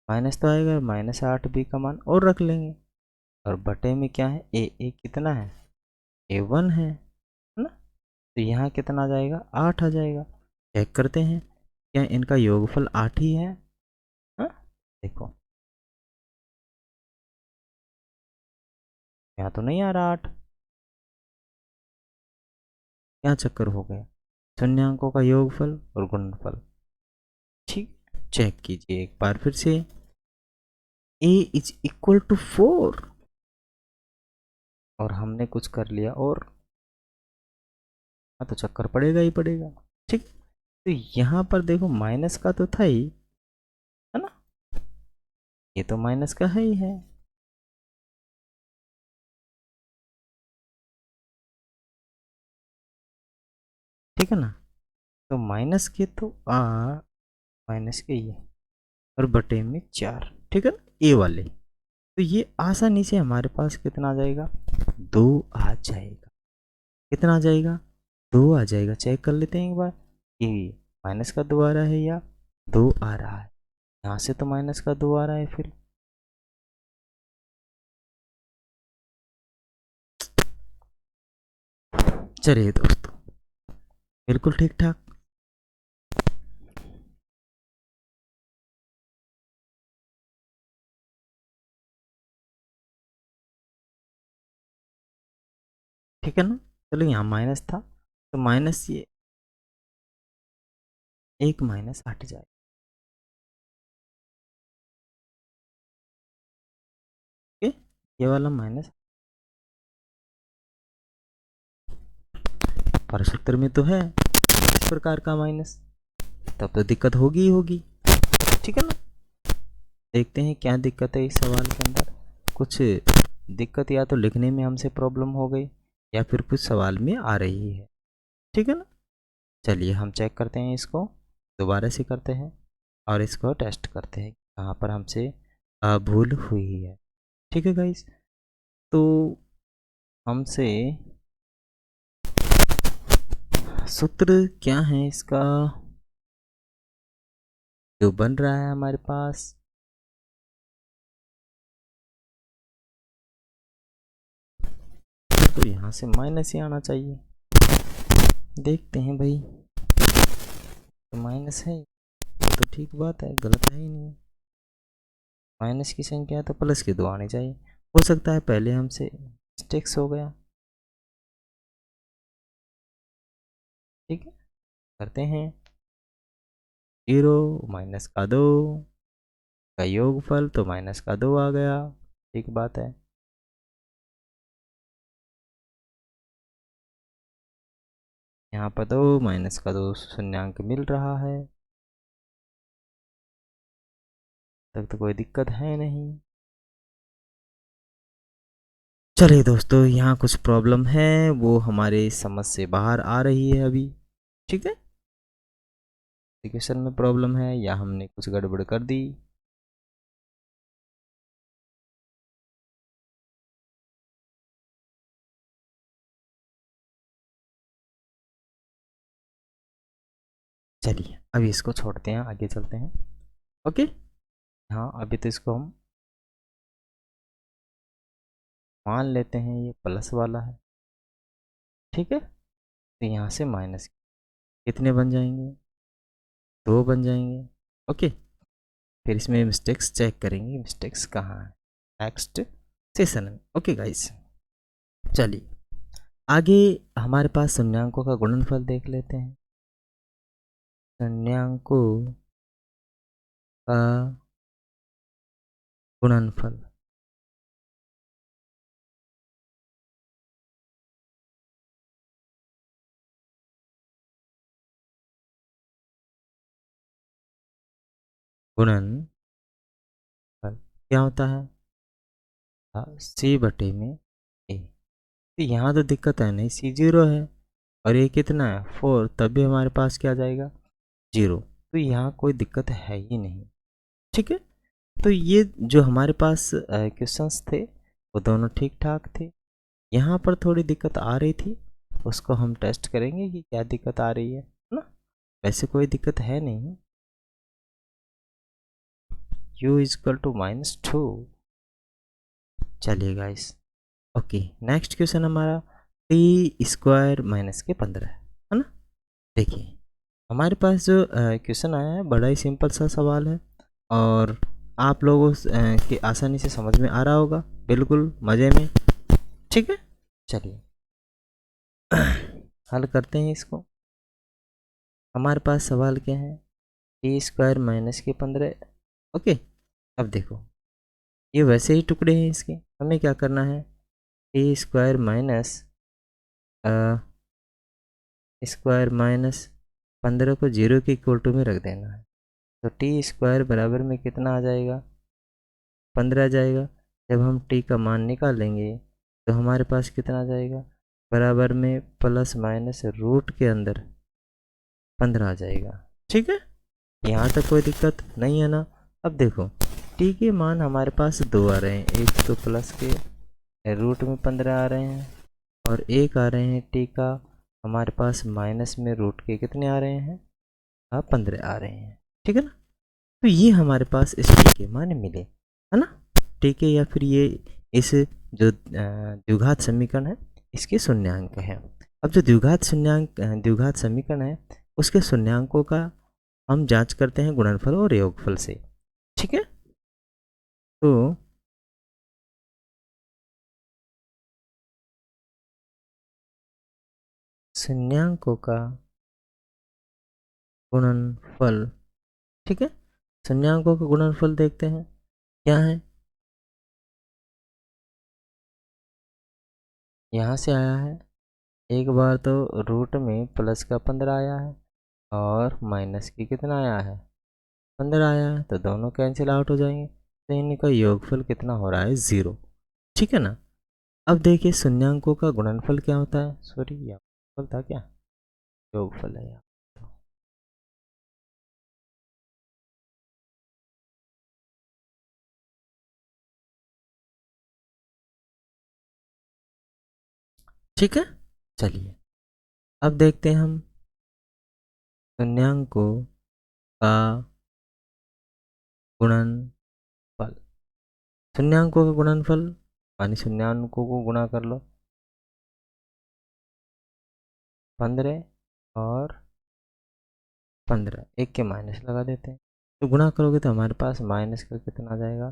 माइनस तो आएगा, -8 b का मान और रख लेंगे, और बटे में क्या है a कितना है a1 है ना। तो यहाँ कितना आ जाएगा 8 आ जाएगा। चेक करते हैं क्या इनका योगफल 8 ही है। हाँ, देखो यहाँ तो नहीं आ रहा 8, क्या चक्कर हो गया, शून्यांकों का योगफल और गुणनफल। ठीक, चेक कीजिए एक बार फिर से, a इज इक्वल टू 4 और हमने कुछ कर लिया और, हाँ तो चक्कर पड़ेगा ही पड़ेगा। ठीक, तो यहाँ पर देखो माइनस का तो था ही, है ना, ये तो माइनस का है ही है। ठीक है ना, तो माइनस के तो माइनस के ये और बटे में 4। ठीक है ना, ए वाले, तो ये आसानी से हमारे पास कितना आ जाएगा 2 आ जाएगा। कितना आ जाएगा 2 आ जाएगा। चेक कर लेते हैं एक बार कि माइनस का 2 आ रहा है या 2 आ रहा है। यहाँ से तो माइनस का 2 आ रहा है, फिर चलिए दोस्तों, बिल्कुल ठीक ठाक। ठीक है ना। चलो यहाँ माइनस था तो माइनस ये 1 माइनस हट जाए, ठीक है, ये वाला माइनस पर सूत्र में तो है इस प्रकार का माइनस, तब तो दिक्कत होगी ही होगी, ठीक है ना। देखते हैं क्या दिक्कत है इस सवाल के अंदर। कुछ दिक्कत या तो लिखने में हमसे प्रॉब्लम हो गई या फिर कुछ सवाल में आ रही है, ठीक है ना। चलिए हम चेक करते हैं इसको, दोबारा से करते हैं और इसको टेस्ट करते हैं कहाँ पर हमसे भूल हुई है, ठीक है गाइस। तो हमसे सूत्र क्या है इसका जो बन रहा है हमारे पास, तो यहाँ से माइनस ही आना चाहिए। देखते हैं भाई, तो माइनस है तो ठीक बात है, गलत है ही नहीं। माइनस की संख्या है तो प्लस की 2 आनी चाहिए। हो सकता है पहले हमसे मिस्टेक्स हो गया, ठीक है। करते हैं 0 माइनस का 2 का योगफल, तो माइनस का 2 आ गया, ठीक बात है। यहाँ पर 2 माइनस का 2 शून्यांक मिल रहा है, तब तो कोई दिक्कत है नहीं। चलिए दोस्तों, यहाँ कुछ प्रॉब्लम है, वो हमारे समझ से बाहर आ रही है अभी, ठीक है। एप्लीकेशन में प्रॉब्लम है या हमने कुछ गड़बड़ कर दी। चलिए अभी इसको छोड़ते हैं, आगे चलते हैं, ओके। हाँ अभी तो इसको हम मान लेते हैं ये प्लस वाला है, ठीक है। तो यहाँ से माइनस कितने बन जाएंगे, 2 बन जाएंगे, ओके। फिर इसमें मिस्टेक्स चेक करेंगे, मिस्टेक्स कहाँ है नेक्स्ट सेशन में, ओके गाइस। चलिए आगे हमारे पास शून्यांकों का गुणनफल देख लेते हैं। शून्यांकों का गुणनफल, गुणनफल क्या होता है, सी बटे में ए। तो यहाँ तो दिक्कत है नहीं, सी 0 है और ये कितना है 4, तब भी हमारे पास क्या आ जाएगा 0, तो यहाँ कोई दिक्कत है ही नहीं, ठीक है। तो ये जो हमारे पास क्वेश्चंस थे वो दोनों ठीक ठाक थे। यहाँ पर थोड़ी दिक्कत आ रही थी, उसको हम टेस्ट करेंगे कि क्या दिक्कत आ रही है ना। वैसे कोई दिक्कत है नहीं, u इजकल टू -2। चलिए गाइस, ओके। नेक्स्ट क्वेश्चन हमारा टी स्क्वायर माइनस के 15 है ना। देखिए हमारे पास जो क्वेश्चन आया है बड़ा ही सिंपल सा सवाल है और आप लोगों के आसानी से समझ में आ रहा होगा, बिल्कुल मज़े में, ठीक है। चलिए हल करते हैं इसको। हमारे पास सवाल क्या है, टी स्क्वायर माइनस के 15, ओके। अब देखो ये वैसे ही टुकड़े हैं इसके, हमें क्या करना है, T square minus square minus 15 को 0 के इक्वल टू में रख देना है। तो टी स्क्वायर बराबर में कितना आ जाएगा, 15 आ जाएगा। जब हम टी का मान निकालेंगे तो हमारे पास कितना आ जाएगा, बराबर में प्लस माइनस रूट के अंदर 15 आ जाएगा, ठीक है। यहाँ तक कोई दिक्कत नहीं है ना। अब देखो टी के मान हमारे पास 2 आ रहे हैं, एक तो प्लस के रूट में 15 आ रहे हैं और एक आ रहे हैं टी का हमारे पास माइनस में रूट के कितने आ रहे हैं, 15 आ रहे हैं, ठीक है ना। तो ये हमारे पास इस टी के मान मिले, है ना। टी के या फिर ये इस जो द्विघात समीकरण है इसके शून्यांक है। अब जो द्विघात समीकरण है उसके शून्यांकों का हम जांच करते हैं गुणनफल और योगफल से, ठीक है। तो शून्यांकों का गुणनफल। ठीक है, शून्यांकों का गुणनफल देखते हैं क्या है। यहाँ से आया है, एक बार तो रूट में प्लस का 15 आया है और माइनस की कितना आया है, 15 आया है, तो दोनों कैंसिल आउट हो जाएंगे, तो इनका योगफल कितना हो रहा है, 0। ठीक है ना। अब देखिए शून्यांकों का गुणनफल क्या होता है, सॉरी योगफल था क्या, योगफल है यहाँ। ठीक है, चलिए अब देखते हैं हम शून्यांकों का गुणनफल। शून्यांकों का गुणनफल मानी शून्यांकों को गुणा कर लो, 15 और 15, एक के माइनस लगा देते हैं, तो गुणा करोगे तो हमारे पास माइनस का कितना आ जाएगा,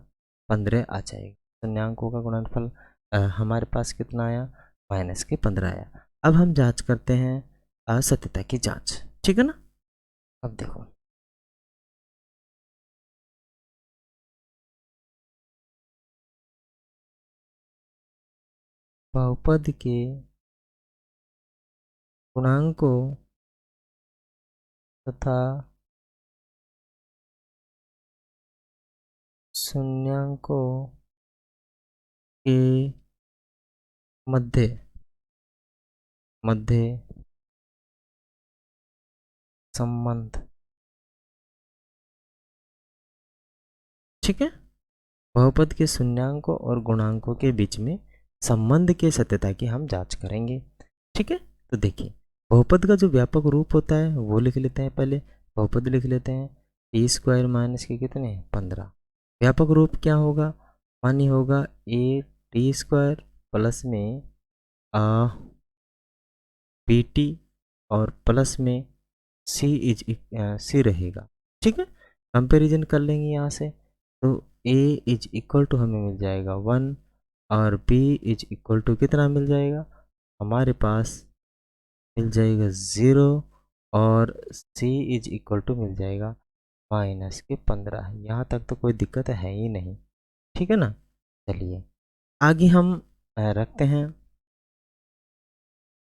15 आ जाएगा। शून्यांकों का गुणनफल हमारे पास कितना आया, माइनस के 15 आया। अब हम जांच करते हैं सत्यता की जांच। ठीक है ना। अब देखो बहुपद के गुणांकों तथा शून्यांकों के मध्य मध्य संबंध। ठीक है, बहुपद के शून्यांकों और गुणांकों के बीच में संबंध के सत्यता की हम जांच करेंगे। ठीक है, तो देखिए बहुपद का जो व्यापक रूप होता है वो लिख लेते हैं पहले। बहुपद लिख लेते हैं, टी स्क्वायर माइनस के कितने, 15। व्यापक रूप क्या होगा, मानी होगा ए टी स्क्वायर प्लस में बी टी और प्लस में सी इज सी रहेगा। ठीक है, कंपैरिजन कर लेंगे यहाँ से, तो a इज इक्वल टू हमें मिल जाएगा 1 और b इज इक्वल टू कितना मिल जाएगा, हमारे पास मिल जाएगा 0 और c इज इक्वल टू मिल जाएगा माइनस के 15। यहाँ तक तो कोई दिक्कत है ही नहीं। ठीक है ना। चलिए आगे हम रखते हैं,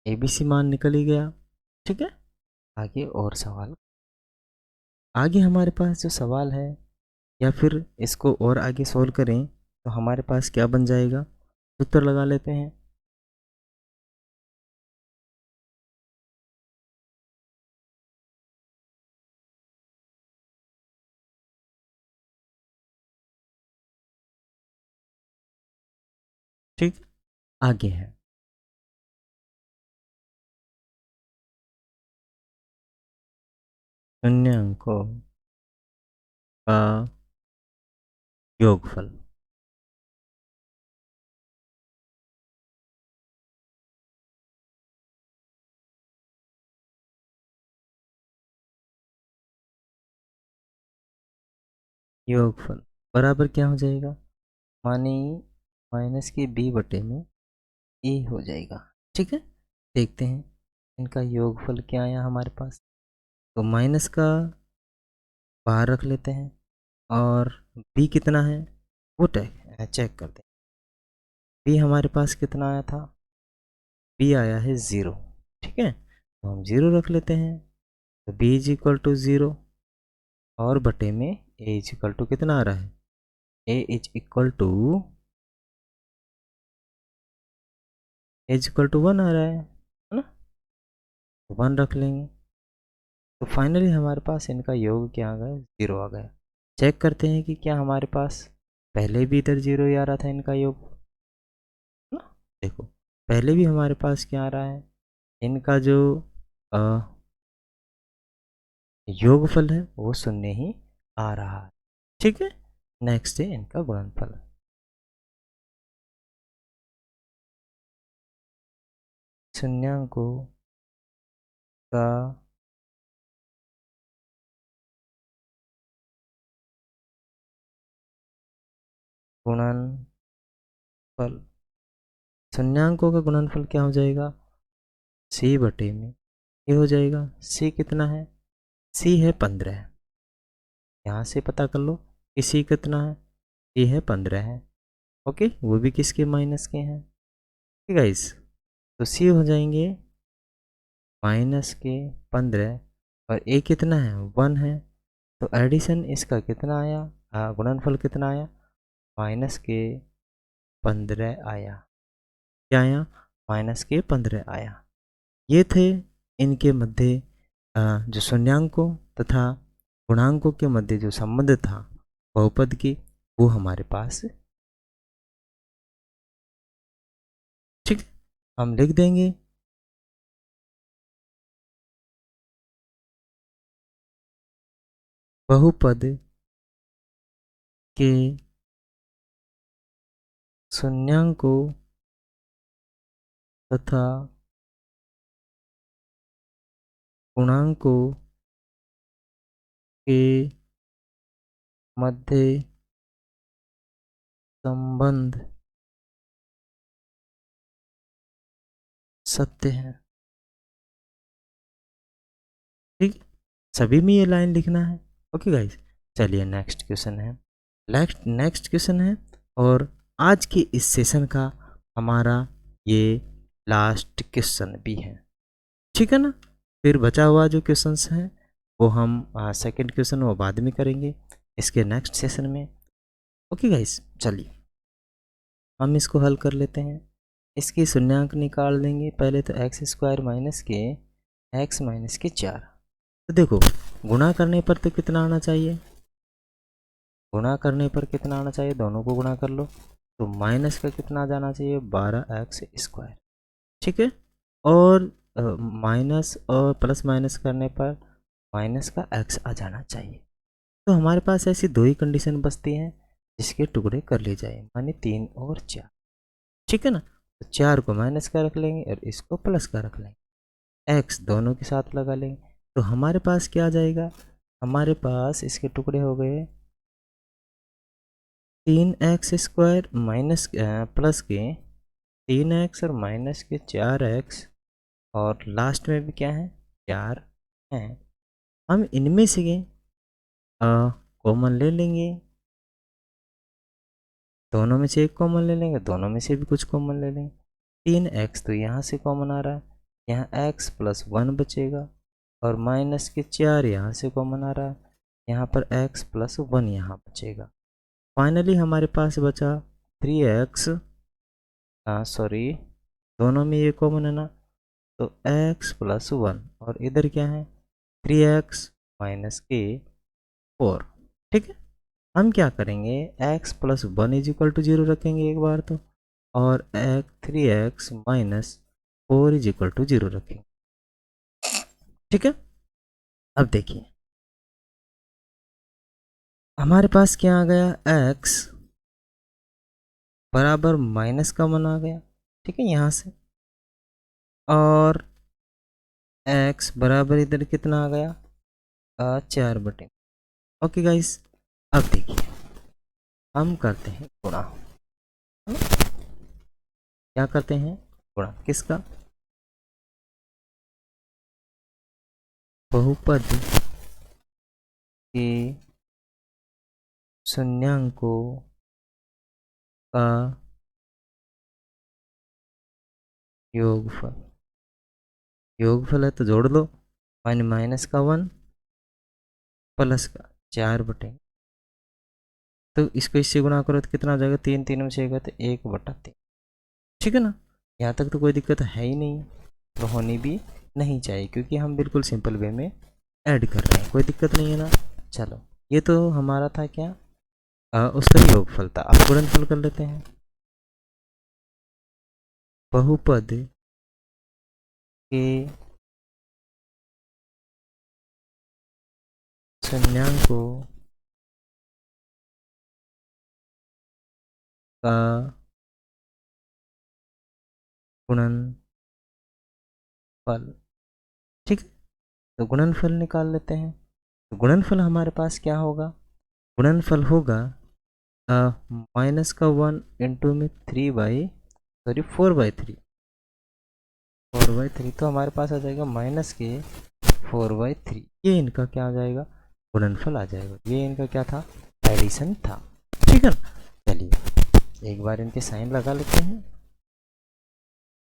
ए बी सी मान निकल ही गया। ठीक है, आगे और सवाल। आगे हमारे पास जो सवाल है, या फिर इसको और आगे सोल्व करें तो हमारे पास क्या बन जाएगा, उत्तर लगा लेते हैं। ठीक, आगे है शून्य अंकों का योगफल। योगफल बराबर क्या हो जाएगा, मानी माइनस के बी बटे में ए हो जाएगा। ठीक है, देखते हैं इनका योगफल क्या आया हमारे पास। तो माइनस का बाहर रख लेते हैं और बी कितना है वो चेक करते हैं। बी हमारे पास कितना आया था, बी आया है 0। ठीक है, तो हम 0 रख लेते हैं, तो बी इज इक्वल टू 0 और बटे में ए इज इक्वल टू कितना आ रहा है, ए इज इक्वल टू 1 आ रहा है ना, तो 1 रख लेंगे। तो फाइनली हमारे पास इनका योग क्या आ गया, 0 आ गया। चेक करते हैं कि क्या हमारे पास पहले भी इधर 0 ही आ रहा था इनका योग ना। देखो पहले भी हमारे पास क्या आ रहा है, इनका जो अ, योगफल है वो शून्य ही आ रहा है। ठीक है, नेक्स्ट है इनका गुणनफल। शून्यांकों का गुणनफल, शून्यांकों का गुणनफल क्या हो जाएगा, c बटे में ये हो जाएगा। c कितना है? c है 15। यहाँ से पता कर लो कि c कितना है। c है 15 है। ओके, वो भी किसके? माइनस के हैं। ठीक है गाइस, तो c हो जाएंगे -15 और a कितना है? 1 है। तो एडिशन इसका कितना आया? गुणनफल कितना आया? -15 आया। क्या आया? -15 आया। ये थे इनके मध्य जो शून्यांकों तथा गुणांकों के मध्य जो संबंध था बहुपद की, वो हमारे पास। ठीक है, हम लिख देंगे बहुपद के शून्यांकों तथा गुणांकों के मध्य संबंध सत्य है। ठीक, सभी में ये लाइन लिखना है। ओके गाइस, चलिए नेक्स्ट क्वेश्चन है। नेक्स्ट क्वेश्चन है और आज के इस सेशन का हमारा ये लास्ट क्वेश्चन भी है। ठीक है ना, फिर बचा हुआ जो क्वेश्चंस हैं वो हम सेकंड क्वेश्चन वो बाद में करेंगे इसके नेक्स्ट सेशन में। ओके गाइस, चलिए हम इसको हल कर लेते हैं। इसकी शून्यांक निकाल देंगे। पहले तो x² माइनस के x माइनस के 4। तो देखो, गुणा करने पर तो कितना आना चाहिए? गुणा करने पर कितना आना चाहिए? दोनों को गुणा कर लो तो माइनस का कितना जाना चाहिए? 12x²। ठीक है, और माइनस और प्लस माइनस करने पर माइनस का x आ जाना चाहिए। तो हमारे पास ऐसी दो ही कंडीशन बचती हैं जिसके टुकड़े कर ले जाए, माने 3 और 4। ठीक है ना, तो 4 को माइनस का रख लेंगे और इसको प्लस का रख लेंगे, x दोनों के साथ लगा लेंगे। तो हमारे पास क्या आ जाएगा? हमारे पास इसके टुकड़े हो गए 3x² माइनस प्लस के 3x और माइनस के 4x, और लास्ट में भी क्या है? 4 हैं। हम इनमें से कॉमन ले लेंगे, दोनों में से एक कॉमन ले लेंगे, दोनों में से भी कुछ कॉमन ले लेंगे। 3x तो यहाँ से कॉमन आ रहा है, यहाँ x + 1 बचेगा, और माइनस के 4 यहाँ से कॉमन आ रहा है, यहाँ पर x + 1 यहाँ बचेगा। फाइनली हमारे पास बचा 3x, सॉरी दोनों में ये कॉमन है ना, तो x + 1, और इधर क्या है? 3x माइनस के 4। ठीक है, हम क्या करेंगे? x + 1 = 0 रखेंगे एक बार तो, और 3x माइनस 4 = 0 रखेंगे। ठीक है, अब देखिए हमारे पास क्या आ गया? x बराबर माइनस का मन आ गया। ठीक है, यहाँ से, और x बराबर इधर कितना आ गया? 4 बटे। ओके गाइस, अब देखिए हम करते हैं गुणा। क्या करते हैं? गुणा किसका? बहुपद के शून्यांकों का योगफल। योगफल है तो जोड़ लो, माइनस का 1 प्लस का 4 बटे, तो इसको इससे गुणा करो तो कितना हो जाएगा? 3 3 में से तो 1/3। ठीक है ना, यहाँ तक तो कोई दिक्कत है ही नहीं, तो होनी भी नहीं चाहिए क्योंकि हम बिल्कुल सिंपल वे में ऐड कर रहे हैं, कोई दिक्कत नहीं है ना। चलो, ये तो हमारा था क्या? उसका योगफल था। अब गुणनफल कर लेते हैं। बहुपद के शून्यांकों का गुणनफल। ठीक है, तो गुणनफल निकाल लेते हैं। तो गुणनफल हमारे पास क्या होगा? गुणनफल होगा माइनस का 1 इंटू में 4/3, 4/3, तो हमारे पास आ जाएगा -4/3। ये इनका क्या आ जाएगा, गुणनफल आ जाएगा। ये इनका क्या था, एडिशन था। ठीक है ना। चलिए एक बार इनके साइन लगा लेते हैं।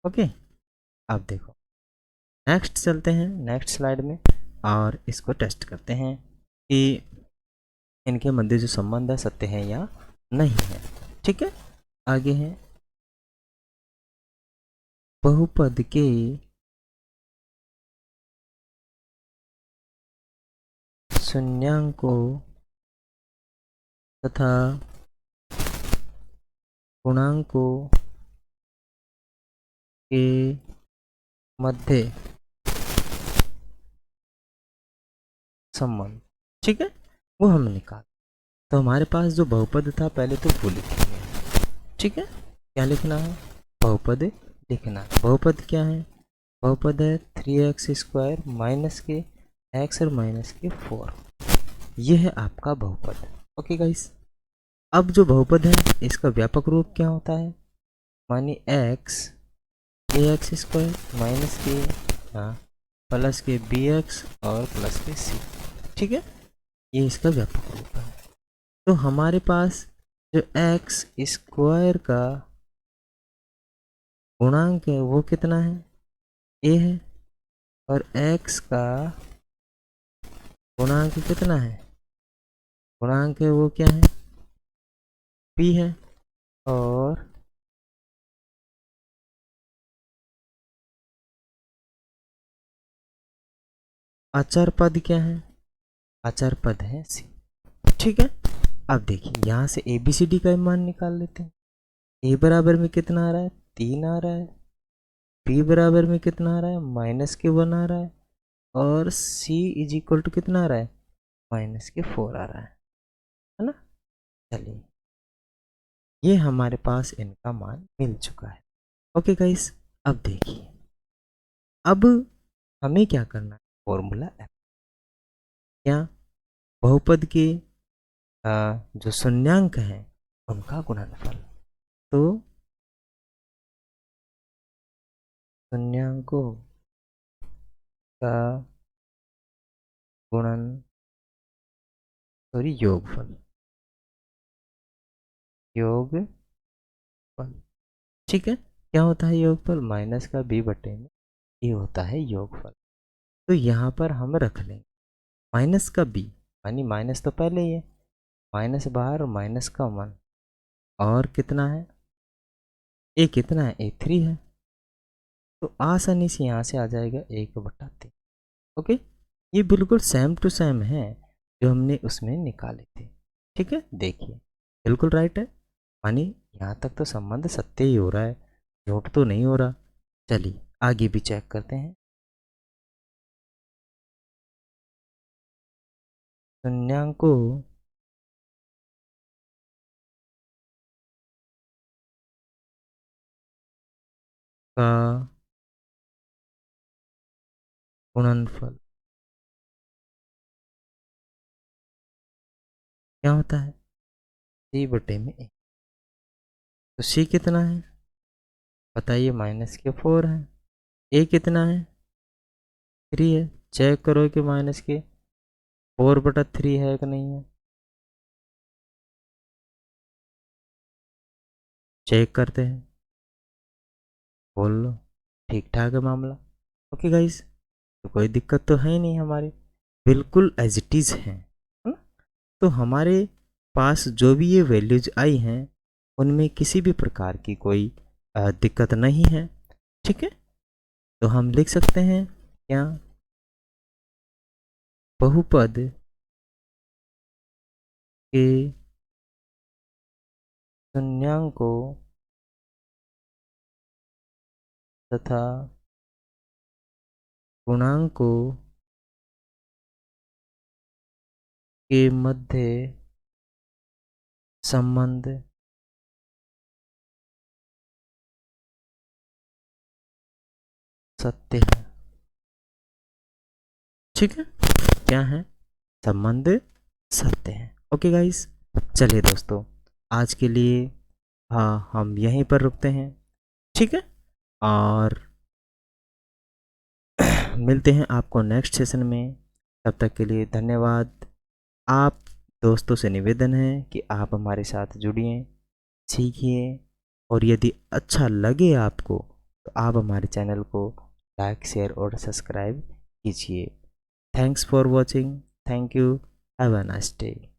ओके, अब देखो नेक्स्ट चलते हैं, नेक्स्ट स्लाइड में, और इसको टेस्ट करते हैं कि इनके मध्य जो संबंध है सत्य है या नहीं है। ठीक है, आगे है बहुपद के शून्यांकों तथा पूर्णांकों के मध्य संबंध। ठीक है, वो हम निकाल। तो हमारे पास जो बहुपद था पहले तो वो लिखेंगे। ठीक है, क्या लिखना है, बहुपद लिखना है। बहुपद क्या है, बहुपद है 3x² माइनस के x और माइनस के 4। ये है आपका बहुपद। ओके गाइस, अब जो बहुपद है इसका व्यापक रूप क्या होता है, मानिए x ax² माइनस के प्लस के bx और प्लस के c। ठीक है, ये इसका व्यापक रूप है। तो हमारे पास जो x² का गुणांक है वो कितना है, a है, और x का गुणांक कितना है, गुणांक है वो क्या है, p है, और अचर पद क्या है, अचर पद है c। ठीक है, अब देखिए यहाँ से ABCD का मान निकाल लेते हैं। a बराबर में कितना आ रहा है, 3 आ रहा है, b बराबर में कितना आ रहा है, -1 आ रहा है, और c इज इक्वल टू कितना आ रहा है, -4 आ रहा है ना। चलिए ये हमारे पास इनका मान मिल चुका है। ओके गाइस, अब देखिए, अब हमें क्या करना है, फॉर्मूला क्या, बहुपद के जो शून्यांक हैं उनका गुणनफल। तो शून्यांकों का गुणन योगफल, योगफल। ठीक है, क्या होता है योगफल, माइनस का b बटे में ये होता है योगफल। तो यहाँ पर हम रख लेंगे माइनस का b, यानी माइनस तो पहले ही है, माइनस बाहर और माइनस का 1, और कितना है a, कितना है a 3 है, तो आसानी से यहाँ से आ जाएगा 1/3। ओके, ये बिल्कुल सेम टू सेम है जो हमने उसमें निकाले थे। ठीक है, देखिए बिल्कुल राइट है, यानी यहाँ तक तो संबंध सत्य ही हो रहा है, झूठ तो नहीं हो रहा। चलिए आगे भी चेक करते हैं। शून्यांकों का गुणनफल क्या होता है, c बटे में a। तो c कितना है बताइए, -4 है, a कितना है 3 है, चेक करो कि -4/3 है कि नहीं है, चेक करते हैं, बोल लो ठीक ठाक है मामला। ओके गाइस, तो कोई दिक्कत तो है ही नहीं, हमारे बिल्कुल एज इट इज़ है ना। तो हमारे पास जो भी ये वैल्यूज आई हैं उनमें किसी भी प्रकार की कोई दिक्कत नहीं है। ठीक है, तो हम लिख सकते हैं क्या, बहुपद के शून्यांकों तथा गुणांकों के मध्य संबंध सत्य है। ठीक है, क्या है, संबंध सत्य है। ओके गाइस, चलिए दोस्तों आज के लिए हाँ हम यहीं पर रुकते हैं। ठीक है, और मिलते हैं आपको नेक्स्ट सेशन में, तब तक के लिए धन्यवाद। आप दोस्तों से निवेदन है कि आप हमारे साथ जुड़िए, सीखिए, और यदि अच्छा लगे आपको तो आप हमारे चैनल को लाइक, शेयर और सब्सक्राइब कीजिए। Thanks for watching. Thank you. Have a nice day.